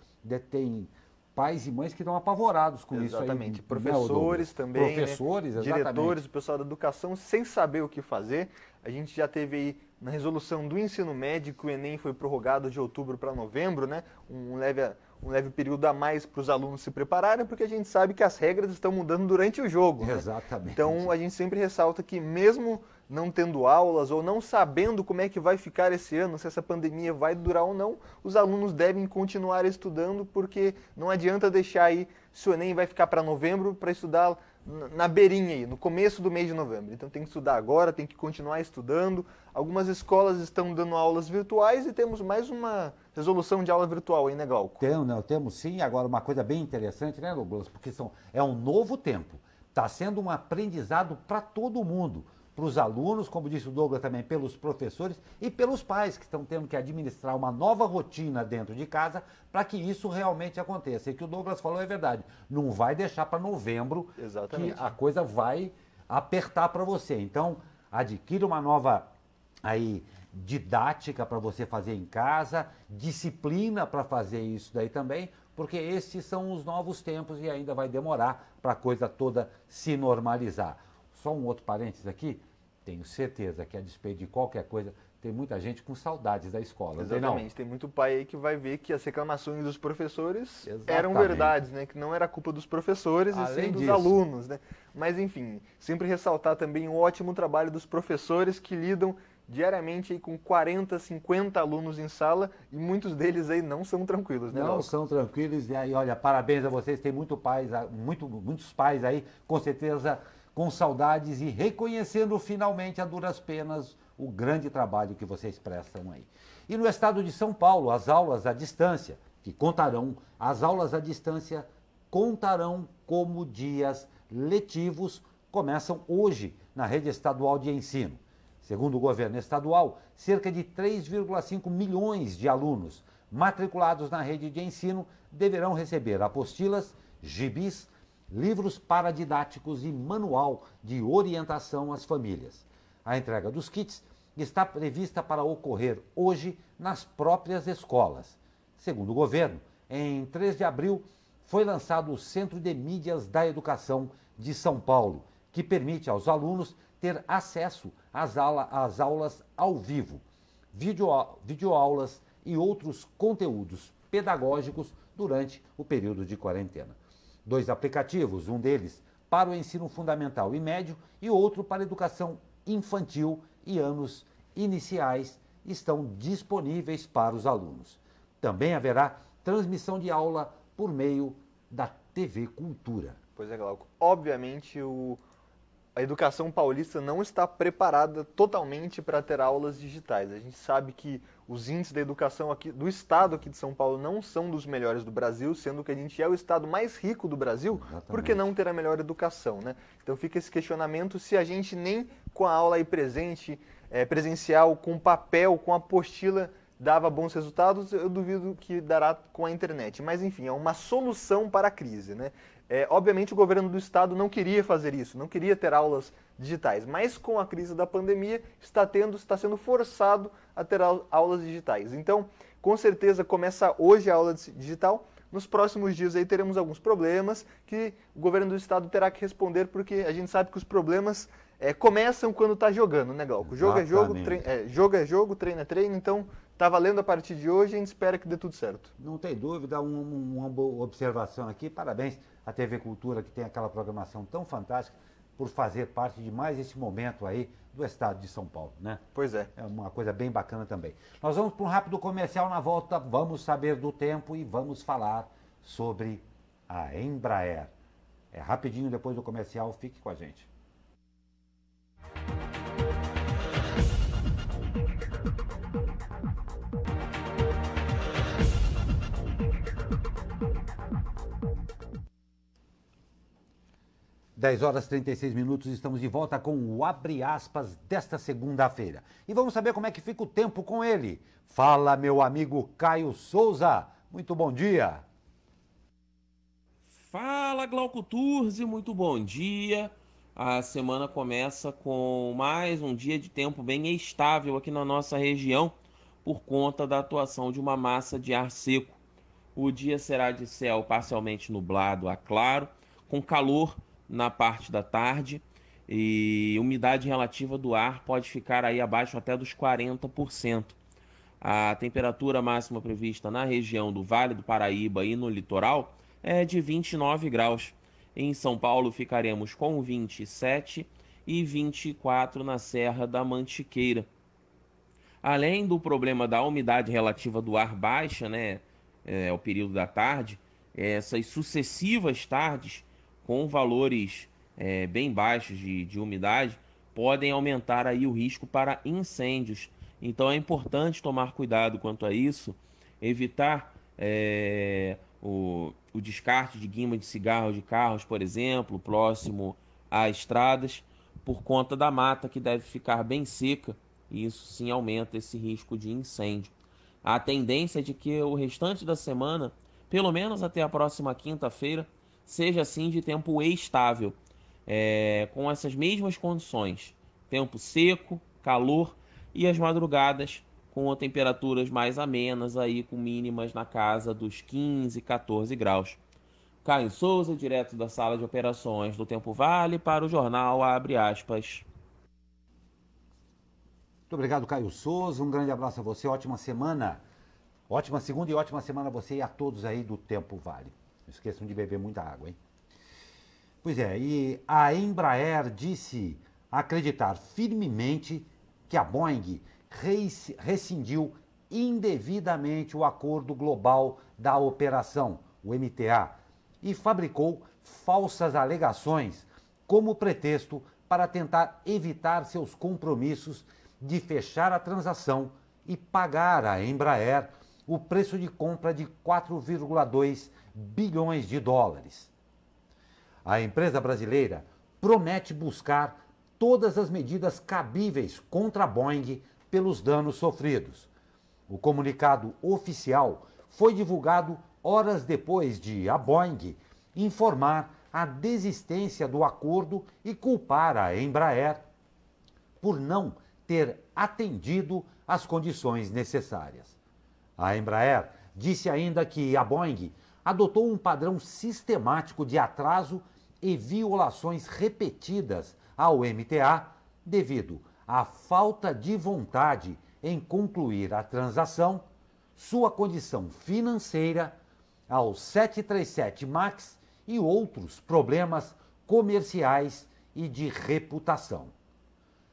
tem pais e mães que estão apavorados com isso aí. Exatamente. Professores também, professores, né? Diretores, o pessoal da educação, sem saber o que fazer. A gente já teve aí, na resolução do ensino médio, o Enem foi prorrogado de outubro para novembro, né? Um leve período a mais para os alunos se prepararem, porque a gente sabe que as regras estão mudando durante o jogo. Né? Exatamente. Então, a gente sempre ressalta que mesmo não tendo aulas ou não sabendo como é que vai ficar esse ano, se essa pandemia vai durar ou não, os alunos devem continuar estudando, porque não adianta deixar aí, se o Enem vai ficar para novembro, para estudar na beirinha aí, no começo do mês de novembro. Então tem que estudar agora, tem que continuar estudando. Algumas escolas estão dando aulas virtuais e temos mais uma resolução de aula virtual aí, né, Glauco? Temos sim. Agora, uma coisa bem interessante, né, Douglas? Porque é um novo tempo. Está sendo um aprendizado para todo mundo. Para os alunos, como disse o Douglas também, pelos professores e pelos pais que estão tendo que administrar uma nova rotina dentro de casa para que isso realmente aconteça. E o que o Douglas falou é verdade. Não vai deixar para novembro. Exatamente. Que a coisa vai apertar para você. Então, adquira uma nova aí didática para você fazer em casa, disciplina para fazer isso daí também, porque esses são os novos tempos e ainda vai demorar para a coisa toda se normalizar. Só um outro parênteses aqui, tenho certeza que a despeito de qualquer coisa, tem muita gente com saudades da escola. Exatamente, tem muito pai aí que vai ver que as reclamações dos professores Exatamente. Eram verdades, né? Que não era culpa dos professores e sim dos alunos, né? Mas enfim, sempre ressaltar também o ótimo trabalho dos professores que lidam diariamente aí com 40, 50 alunos em sala e muitos deles aí não são tranquilos, né? Não são tranquilos e aí, olha, parabéns a vocês, tem muitos pais aí, com certeza, com saudades e reconhecendo finalmente a duras penas o grande trabalho que vocês prestam aí. E no estado de São Paulo, as aulas à distância contarão como dias letivos, começam hoje na rede estadual de ensino. Segundo o governo estadual, cerca de 3,5 milhões de alunos matriculados na rede de ensino deverão receber apostilas, gibis, livros paradidáticos e manual de orientação às famílias. A entrega dos kits está prevista para ocorrer hoje nas próprias escolas. Segundo o governo, em 3 de abril foi lançado o Centro de Mídias da Educação de São Paulo, que permite aos alunos ter acesso às aulas ao vivo, videoaulas e outros conteúdos pedagógicos durante o período de quarentena. 2 aplicativos, um deles para o ensino fundamental e médio e outro para a educação infantil e anos iniciais, estão disponíveis para os alunos. Também haverá transmissão de aula por meio da TV Cultura. Pois é, Glauco. Obviamente, a educação paulista não está preparada totalmente para ter aulas digitais. A gente sabe que os índices da educação aqui do estado aqui de São Paulo não são dos melhores do Brasil, sendo que a gente é o estado mais rico do Brasil. Exatamente. Por que não ter a melhor educação, né? Então fica esse questionamento se a gente nem com a aula aí presencial, com papel, com apostila, dava bons resultados, eu duvido que dará com a internet. Mas enfim, é uma solução para a crise, né? Obviamente o governo do estado não queria fazer isso, não queria ter aulas digitais, mas com a crise da pandemia está sendo forçado a ter aulas digitais. Então, com certeza começa hoje a aula digital, nos próximos dias aí teremos alguns problemas que o governo do estado terá que responder, porque a gente sabe que os problemas começam quando está jogando, né, Glauco? Jogo é jogo, treino é treino, então está valendo a partir de hoje e a gente espera que dê tudo certo. Não tem dúvida, uma boa observação aqui, parabéns à TV Cultura, que tem aquela programação tão fantástica, por fazer parte de mais esse momento aí do estado de São Paulo, né? Pois é. É uma coisa bem bacana também. Nós vamos para um rápido comercial, na volta vamos saber do tempo e vamos falar sobre a Embraer. É rapidinho depois do comercial, fique com a gente. Dez horas e 36 minutos, estamos de volta com o Abre Aspas desta segunda-feira. E vamos saber como é que fica o tempo com ele. Fala, meu amigo Caio Souza. Muito bom dia. Fala, Glauco Turzi, muito bom dia. A semana começa com mais um dia de tempo bem estável aqui na nossa região, por conta da atuação de uma massa de ar seco. O dia será de céu parcialmente nublado a claro, com calor na parte da tarde, e umidade relativa do ar pode ficar aí abaixo até dos 40%. A temperatura máxima prevista na região do Vale do Paraíba e no litoral é de 29 graus. Em São Paulo ficaremos com 27 e 24 na Serra da Mantiqueira. Além do problema da umidade relativa do ar baixa, né, o período da tarde, essas sucessivas tardes com valores bem baixos de umidade, podem aumentar aí o risco para incêndios. Então é importante tomar cuidado quanto a isso, evitar o descarte de guima de cigarro de carros, por exemplo, próximo a estradas, por conta da mata que deve ficar bem seca, e isso sim aumenta esse risco de incêndio. A tendência é de que o restante da semana, pelo menos até a próxima quinta-feira, seja assim de tempo estável, com essas mesmas condições, tempo seco, calor e as madrugadas com temperaturas mais amenas, aí com mínimas na casa dos 15, 14 graus. Caio Souza, direto da sala de operações do Tempo Vale, para o jornal Abre Aspas. Muito obrigado, Caio Souza, um grande abraço a você, ótima semana, ótima segunda e ótima semana a você e a todos aí do Tempo Vale. Não esqueçam de beber muita água, hein? Pois é, e a Embraer disse acreditar firmemente que a Boeing rescindiu indevidamente o Acordo Global da Operação, o MTA, e fabricou falsas alegações como pretexto para tentar evitar seus compromissos de fechar a transação e pagar à Embraer o preço de compra de 4,2 bilhões de dólares. A empresa brasileira promete buscar todas as medidas cabíveis contra a Boeing pelos danos sofridos. O comunicado oficial foi divulgado horas depois de a Boeing informar a desistência do acordo e culpar a Embraer por não ter atendido às condições necessárias. A Embraer disse ainda que a Boeing adotou um padrão sistemático de atraso e violações repetidas ao MTA devido à falta de vontade em concluir a transação, sua condição financeira, aos 737 MAX e outros problemas comerciais e de reputação.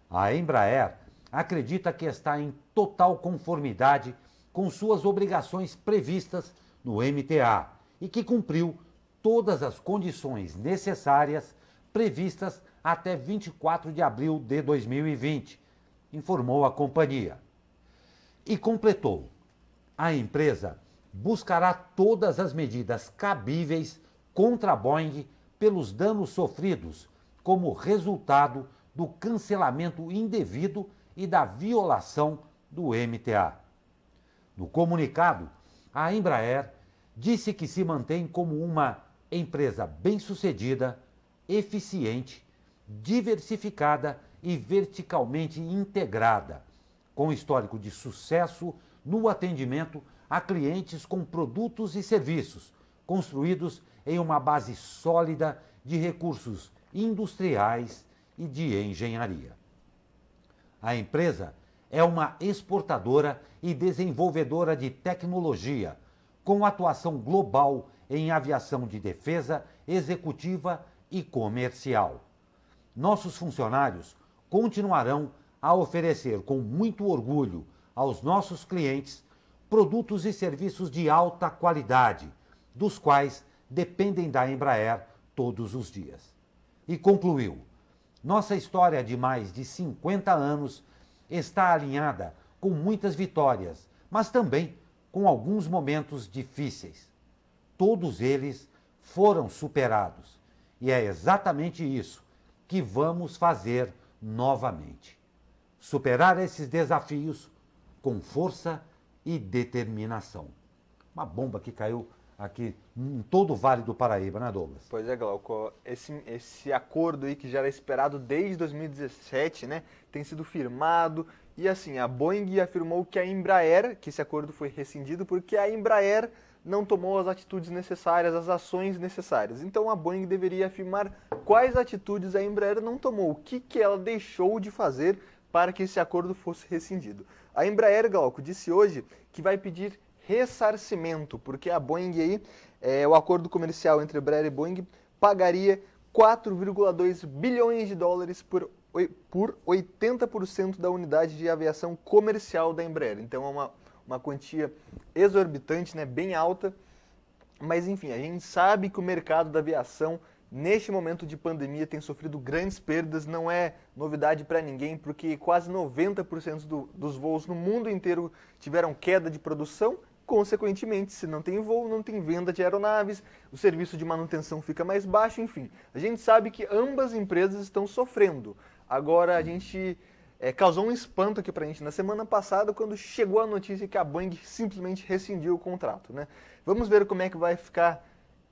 A Embraer acredita que está em total conformidade com suas obrigações previstas no MTA e que cumpriu todas as condições necessárias previstas até 24 de abril de 2020, informou a companhia. E completou: a empresa buscará todas as medidas cabíveis contra a Boeing pelos danos sofridos como resultado do cancelamento indevido e da violação do MTA. No comunicado, a Embraer disse que se mantém como uma empresa bem-sucedida, eficiente, diversificada e verticalmente integrada, com histórico de sucesso no atendimento a clientes com produtos e serviços construídos em uma base sólida de recursos industriais e de engenharia. A empresa é uma exportadora e desenvolvedora de tecnologia, com atuação global em aviação de defesa, executiva e comercial. Nossos funcionários continuarão a oferecer com muito orgulho aos nossos clientes produtos e serviços de alta qualidade, dos quais dependem da Embraer todos os dias. E concluiu: nossa história de mais de 50 anos está alinhada com muitas vitórias, mas também com alguns momentos difíceis. Todos eles foram superados, e é exatamente isso que vamos fazer novamente. Superar esses desafios com força e determinação. Uma bomba que caiu aqui em todo o Vale do Paraíba, né, Douglas? Pois é, Glauco. Esse acordo aí que já era esperado desde 2017, né, tem sido firmado. E assim, a Boeing afirmou que a Embraer, que esse acordo foi rescindido porque a Embraer não tomou as atitudes necessárias, as ações necessárias. Então a Boeing deveria afirmar quais atitudes a Embraer não tomou, o que ela deixou de fazer para que esse acordo fosse rescindido. A Embraer, Glauco, disse hoje que vai pedir ressarcimento, porque a Boeing aí, o acordo comercial entre a Embraer e Boeing pagaria 4,2 bilhões de dólares por 80% da unidade de aviação comercial da Embraer. Então é uma quantia exorbitante, né, bem alta, mas enfim, a gente sabe que o mercado da aviação neste momento de pandemia tem sofrido grandes perdas, não é novidade para ninguém, porque quase 90% dos voos no mundo inteiro tiveram queda de produção. Consequentemente, se não tem voo, não tem venda de aeronaves, o serviço de manutenção fica mais baixo, enfim. A gente sabe que ambas empresas estão sofrendo. Agora, a gente causou um espanto aqui pra gente na semana passada, quando chegou a notícia que a Boeing simplesmente rescindiu o contrato, né? Vamos ver como é que vai ficar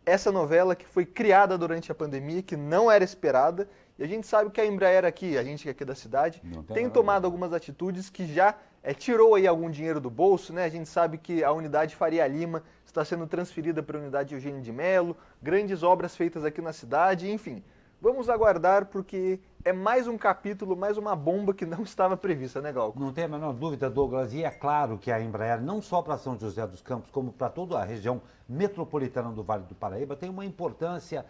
essa novela que foi criada durante a pandemia, que não era esperada. E a gente sabe que a Embraer aqui, a gente aqui da cidade, tem tomado algumas atitudes que já tirou aí algum dinheiro do bolso, né? A gente sabe que a unidade Faria Lima está sendo transferida para a unidade Eugênio de Melo, grandes obras feitas aqui na cidade, enfim. Vamos aguardar, porque é mais um capítulo, mais uma bomba que não estava prevista, né, Glauco? Não tem a menor dúvida, Douglas, e é claro que a Embraer, não só para São José dos Campos, como para toda a região metropolitana do Vale do Paraíba, tem uma importância,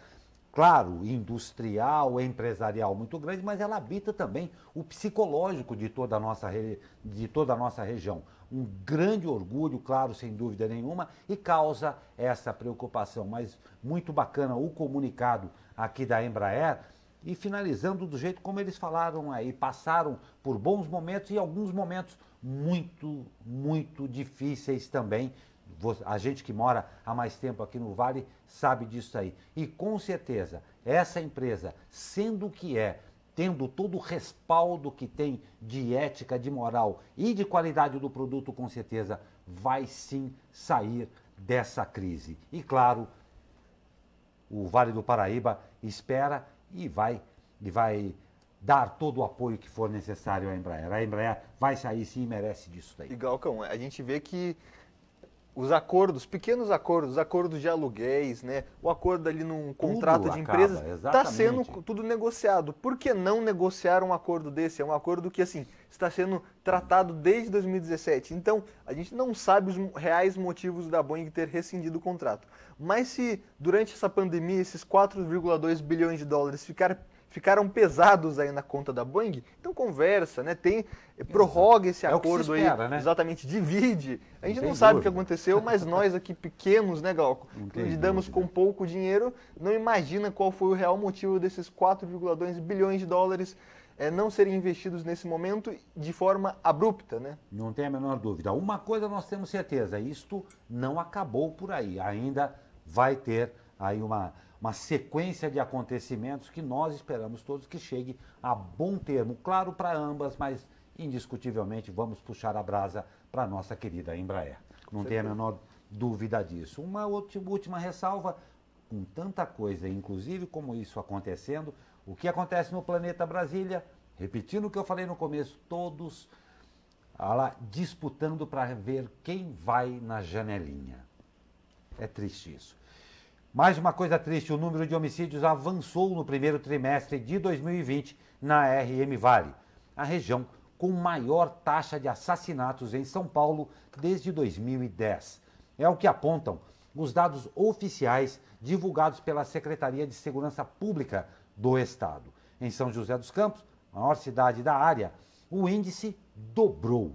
claro, industrial, empresarial muito grande, mas ela habita também o psicológico de toda a nossa região. Um grande orgulho, claro, sem dúvida nenhuma, e causa essa preocupação. Mas muito bacana o comunicado aqui da Embraer, e finalizando do jeito como eles falaram aí, passaram por bons momentos e alguns momentos muito, muito difíceis também. A gente que mora há mais tempo aqui no Vale sabe disso aí. E com certeza, essa empresa, sendo o que é, tendo todo o respaldo que tem de ética, de moral e de qualidade do produto, com certeza vai sim sair dessa crise. E claro, o Vale do Paraíba espera e vai dar todo o apoio que for necessário à Embraer. A Embraer vai sair sim e merece disso daí. E Galcão, a gente vê que os acordos, pequenos acordos, acordos de aluguéis, né? O acordo ali num contrato de empresas, está sendo tudo negociado. Por que não negociar um acordo desse? É um acordo que, assim, está sendo tratado desde 2017. Então, a gente não sabe os reais motivos da Boeing ter rescindido o contrato. Mas se, durante essa pandemia, esses 4,2 bilhões de dólares ficaram pesados aí na conta da Boeing. Então conversa, né? Prorroga esse acordo aí, né? Exatamente, divide. A gente não sabe o que aconteceu, mas nós aqui pequenos, né, Glauco, que lidamos com pouco dinheiro, não imagina qual foi o real motivo desses 4,2 bilhões de dólares não serem investidos nesse momento de forma abrupta, né? Não tem a menor dúvida. Uma coisa nós temos certeza, isto não acabou por aí. Ainda vai ter aí uma sequência de acontecimentos que nós esperamos todos que chegue a bom termo, claro para ambas, mas indiscutivelmente vamos puxar a brasa para a nossa querida Embraer. Não tem a menor dúvida disso. Uma última ressalva, com tanta coisa, inclusive como isso acontecendo, o que acontece no planeta Brasília, repetindo o que eu falei no começo, todos lá disputando para ver quem vai na janelinha. É triste isso. Mais uma coisa triste, o número de homicídios avançou no primeiro trimestre de 2020 na RM Vale, a região com maior taxa de assassinatos em São Paulo desde 2010. É o que apontam os dados oficiais divulgados pela Secretaria de Segurança Pública do Estado. Em São José dos Campos, maior cidade da área, o índice dobrou.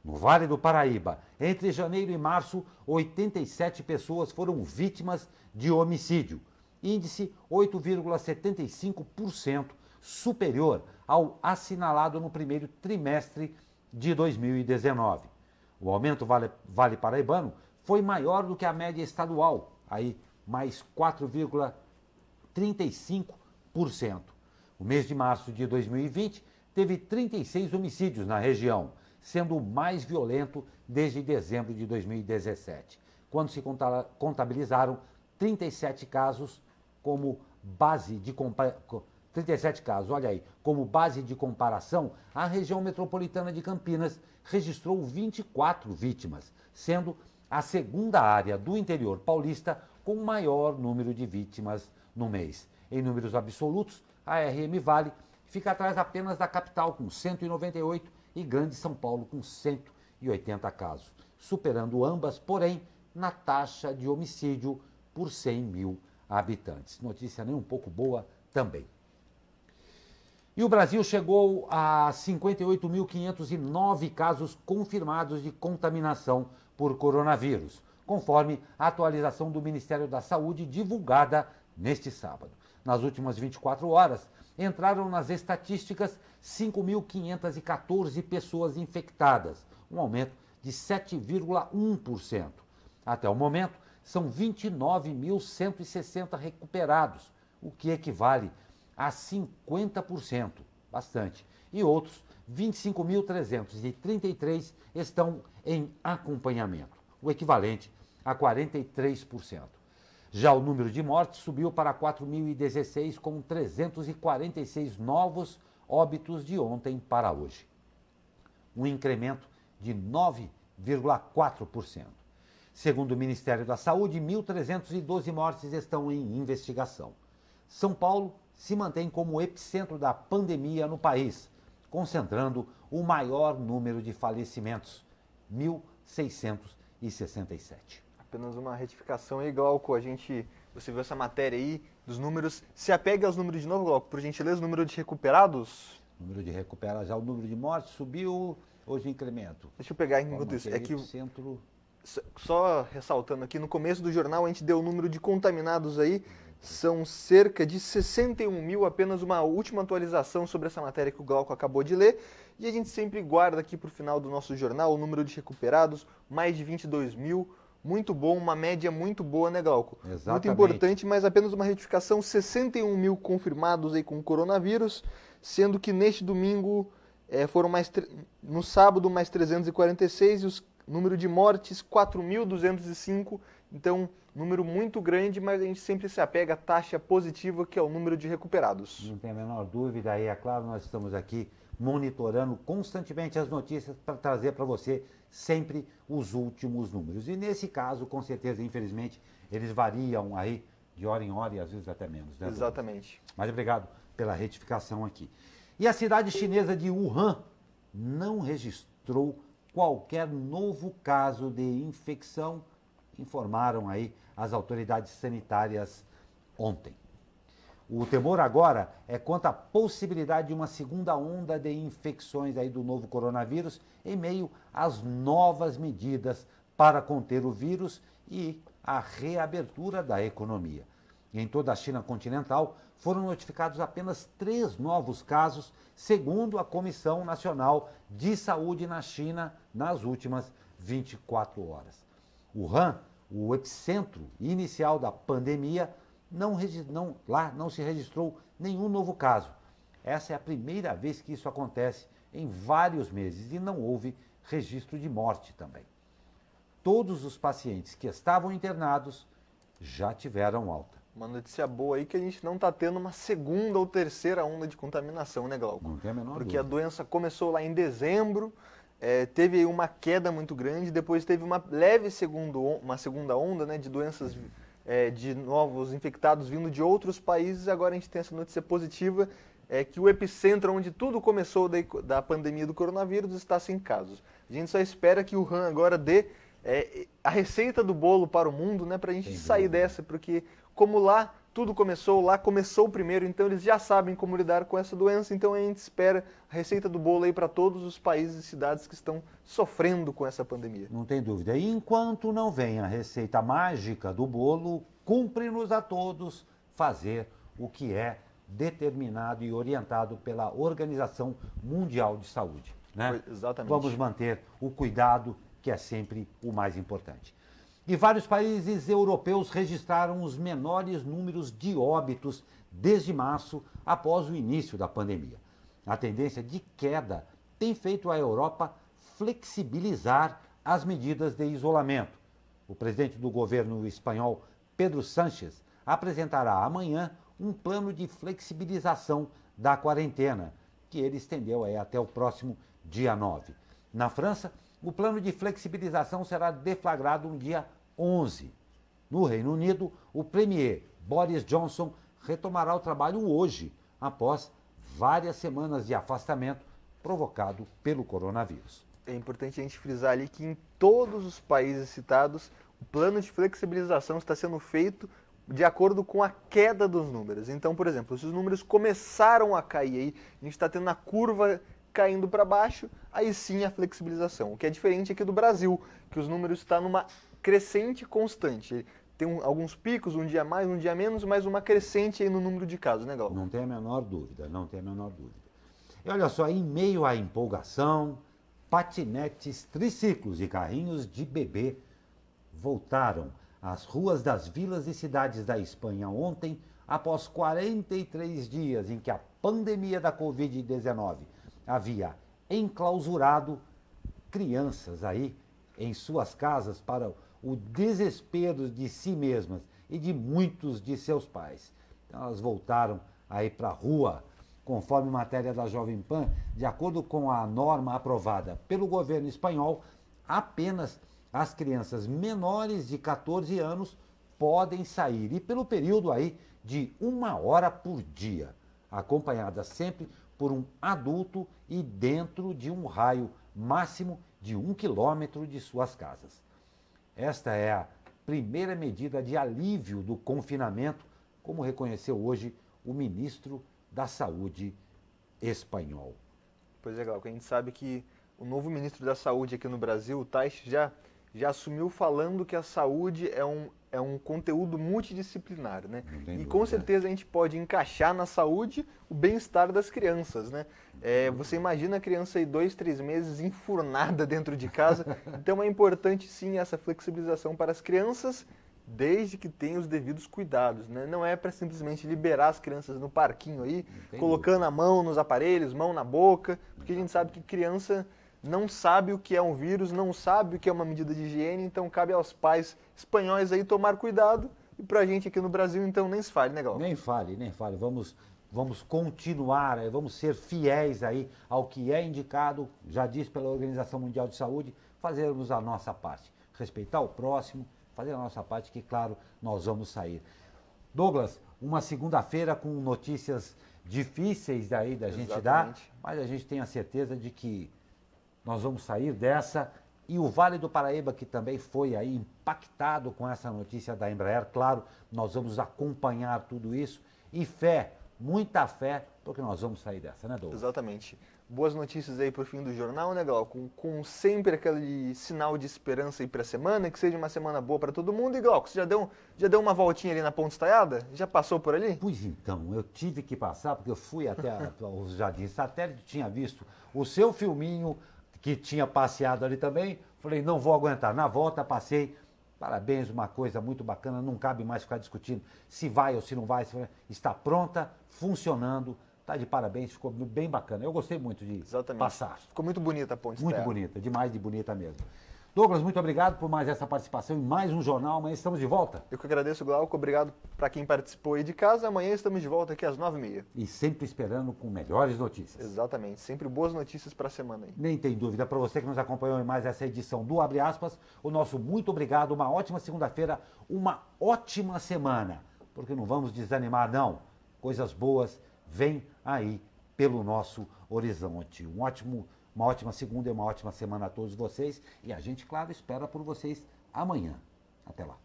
No Vale do Paraíba, entre janeiro e março, 87 pessoas foram vítimas de homicídio, índice 8,75% superior ao assinalado no primeiro trimestre de 2019. O aumento Vale Paraibano foi maior do que a média estadual, aí mais 4,35%. O mês de março de 2020 teve 36 homicídios na região, sendo o mais violento desde dezembro de 2017, quando se contabilizaram 37 casos como base de comparação. 37 casos, olha aí, como base de comparação, a região metropolitana de Campinas registrou 24 vítimas, sendo a segunda área do interior paulista com maior número de vítimas no mês. Em números absolutos, a RM Vale fica atrás apenas da capital, com 198, e Grande São Paulo, com 180 casos, superando ambas, porém, na taxa de homicídio por 100 mil habitantes. Notícia nem um pouco boa também. E o Brasil chegou a 58.509 casos confirmados de contaminação por coronavírus, conforme a atualização do Ministério da Saúde divulgada neste sábado. Nas últimas 24 horas, entraram nas estatísticas 5.514 pessoas infectadas, um aumento de 7,1%. Até o momento, são 29.160 recuperados, o que equivale a 50%, bastante. E outros 25.333 estão em acompanhamento, o equivalente a 43%. Já o número de mortes subiu para 4.016, com 346 novos óbitos de ontem para hoje. Um incremento de 9,4%. Segundo o Ministério da Saúde, 1.312 mortes estão em investigação. São Paulo se mantém como epicentro da pandemia no país, concentrando o maior número de falecimentos, 1.667. Apenas uma retificação aí, Glauco, você viu essa matéria aí dos números, se apega aos números de novo, Glauco, por gentileza, o número de recuperados? O número de recuperados, já o número de mortes subiu, hoje incremento. Deixa eu pegar enquanto isso, só ressaltando aqui, no começo do jornal a gente deu o número de contaminados aí, são cerca de 61 mil, apenas uma última atualização sobre essa matéria que o Glauco acabou de ler, e a gente sempre guarda aqui para o final do nosso jornal o número de recuperados, mais de 22 mil, muito bom, uma média muito boa, né, Glauco? Exatamente. Muito importante, mas apenas uma retificação, 61 mil confirmados aí com coronavírus, sendo que neste domingo foram no sábado mais 346 e o número de mortes 4.205, então número muito grande, mas a gente sempre se apega à taxa positiva, que é o número de recuperados. Não tem a menor dúvida, aí é claro, nós estamos aqui monitorando constantemente as notícias para trazer para você sempre os últimos números. E nesse caso, com certeza, infelizmente, eles variam aí de hora em hora e às vezes até menos. Né, exatamente. Mas obrigado pela retificação aqui. E a cidade chinesa de Wuhan não registrou qualquer novo caso de infecção, informaram aí as autoridades sanitárias ontem. O temor agora é quanto à possibilidade de uma segunda onda de infecções aí do novo coronavírus em meio às novas medidas para conter o vírus e a reabertura da economia. Em toda a China continental, foram notificados apenas 3 novos casos, segundo a Comissão Nacional de Saúde na China, nas últimas 24 horas. Wuhan, o epicentro inicial da pandemia, lá não se registrou nenhum novo caso. Essa é a primeira vez que isso acontece em vários meses e não houve registro de morte também. Todos os pacientes que estavam internados já tiveram alta. Uma notícia boa aí que a gente não está tendo uma segunda ou terceira onda de contaminação, né, Glauco? Não tem a menor Porque dúvida. a doença começou lá em dezembro, teve aí uma queda muito grande, depois teve uma leve segunda onda, né, de doenças, de novos infectados vindo de outros países. Agora a gente tem essa notícia positiva, que o epicentro onde tudo começou da pandemia do coronavírus está sem casos. A gente só espera que o Wuhan agora dê a receita do bolo para o mundo, né, para a gente sair dessa, porque como lá tudo começou, lá começou primeiro, então eles já sabem como lidar com essa doença, então a gente espera a receita do bolo aí para todos os países e cidades que estão sofrendo com essa pandemia. Não tem dúvida. E enquanto não vem a receita mágica do bolo, cumpre-nos a todos fazer o que é determinado e orientado pela Organização Mundial de Saúde, né? Exatamente. Vamos manter o cuidado, que é sempre o mais importante. E vários países europeus registraram os menores números de óbitos desde março, após o início da pandemia. A tendência de queda tem feito a Europa flexibilizar as medidas de isolamento. O presidente do governo espanhol, Pedro Sánchez, apresentará amanhã um plano de flexibilização da quarentena, que ele estendeu até o próximo dia 9. Na França, o plano de flexibilização será deflagrado no dia 11. No Reino Unido, o premier Boris Johnson retomará o trabalho hoje, após várias semanas de afastamento provocado pelo coronavírus. É importante a gente frisar ali que em todos os países citados, o plano de flexibilização está sendo feito de acordo com a queda dos números. Então, por exemplo, se os números começaram a cair aí, a gente está tendo a curva caindo para baixo, aí sim a flexibilização. O que é diferente aqui do Brasil, que os números estão numa crescente constante. Tem alguns picos, um dia mais, um dia menos, mas uma crescente aí no número de casos, né, Glauco? Não tem a menor dúvida, não tem a menor dúvida. E olha só, em meio à empolgação, patinetes, triciclos e carrinhos de bebê voltaram às ruas das vilas e cidades da Espanha ontem, após 43 dias em que a pandemia da Covid-19 havia enclausurado crianças aí em suas casas para o desespero de si mesmas e de muitos de seus pais. Então elas voltaram aí para a rua, conforme matéria da Jovem Pan, de acordo com a norma aprovada pelo governo espanhol, apenas as crianças menores de 14 anos podem sair, e pelo período aí de 1 hora por dia, acompanhadas sempre por um adulto e dentro de um raio máximo de 1 quilômetro de suas casas. Esta é a primeira medida de alívio do confinamento, como reconheceu hoje o ministro da Saúde espanhol. Pois é, Glauco, a gente sabe que o novo ministro da Saúde aqui no Brasil, o Taish, já assumiu falando que a saúde é um conteúdo multidisciplinar, né? E com certeza a gente pode encaixar na saúde o bem-estar das crianças, né? Você imagina a criança aí 2, 3 meses enfurnada dentro de casa, então é importante sim essa flexibilização para as crianças, desde que tenha os devidos cuidados, né? Não é para simplesmente liberar as crianças no parquinho aí, colocando a mão nos aparelhos, mão na boca, porque a gente sabe que criança não sabe o que é um vírus, não sabe o que é uma medida de higiene, então cabe aos pais espanhóis aí tomar cuidado, e pra gente aqui no Brasil, então, nem se fale, né, Gal? Nem fale. Vamos continuar, vamos ser fiéis aí ao que é indicado, já diz pela Organização Mundial de Saúde, fazermos a nossa parte. Respeitar o próximo, fazer a nossa parte, que, claro, nós vamos sair. Douglas, uma segunda-feira com notícias difíceis aí da gente dar, mas a gente tem a certeza de que nós vamos sair dessa, e o Vale do Paraíba, que também foi aí impactado com essa notícia da Embraer, claro, nós vamos acompanhar tudo isso e fé, muita fé, porque nós vamos sair dessa, né, Douglas? Exatamente. Boas notícias aí pro fim do jornal, né, Glauco? Com sempre aquele sinal de esperança aí pra semana, que seja uma semana boa para todo mundo. E, Glauco, você já deu uma voltinha ali na Ponte Estaiada? Já passou por ali? Pois então, eu tive que passar, porque eu fui até os Jardins Satélite, tinha visto o seu filminho, que tinha passeado ali também. Falei, não vou aguentar. Na volta, passei. Parabéns, uma coisa muito bacana. Não cabe mais ficar discutindo se vai ou se não vai. Está pronta, funcionando. Está de parabéns, ficou bem bacana. Eu gostei muito de passar. Ficou muito bonita a Ponte Muito Estaiada. bonita, demais de bonita mesmo. Douglas, muito obrigado por mais essa participação em mais um jornal. Amanhã estamos de volta. Eu que agradeço, Glauco. Obrigado para quem participou aí de casa. Amanhã estamos de volta aqui às 9h30. E sempre esperando com melhores notícias. Exatamente. Sempre boas notícias para a semana aí. Nem tem dúvida. Para você que nos acompanhou em mais essa edição do Abre Aspas, o nosso muito obrigado. Uma ótima segunda-feira, uma ótima semana. Porque não vamos desanimar, não. Coisas boas vêm aí pelo nosso horizonte. Uma ótima segunda e uma ótima semana a todos vocês. E a gente, claro, espera por vocês amanhã. Até lá.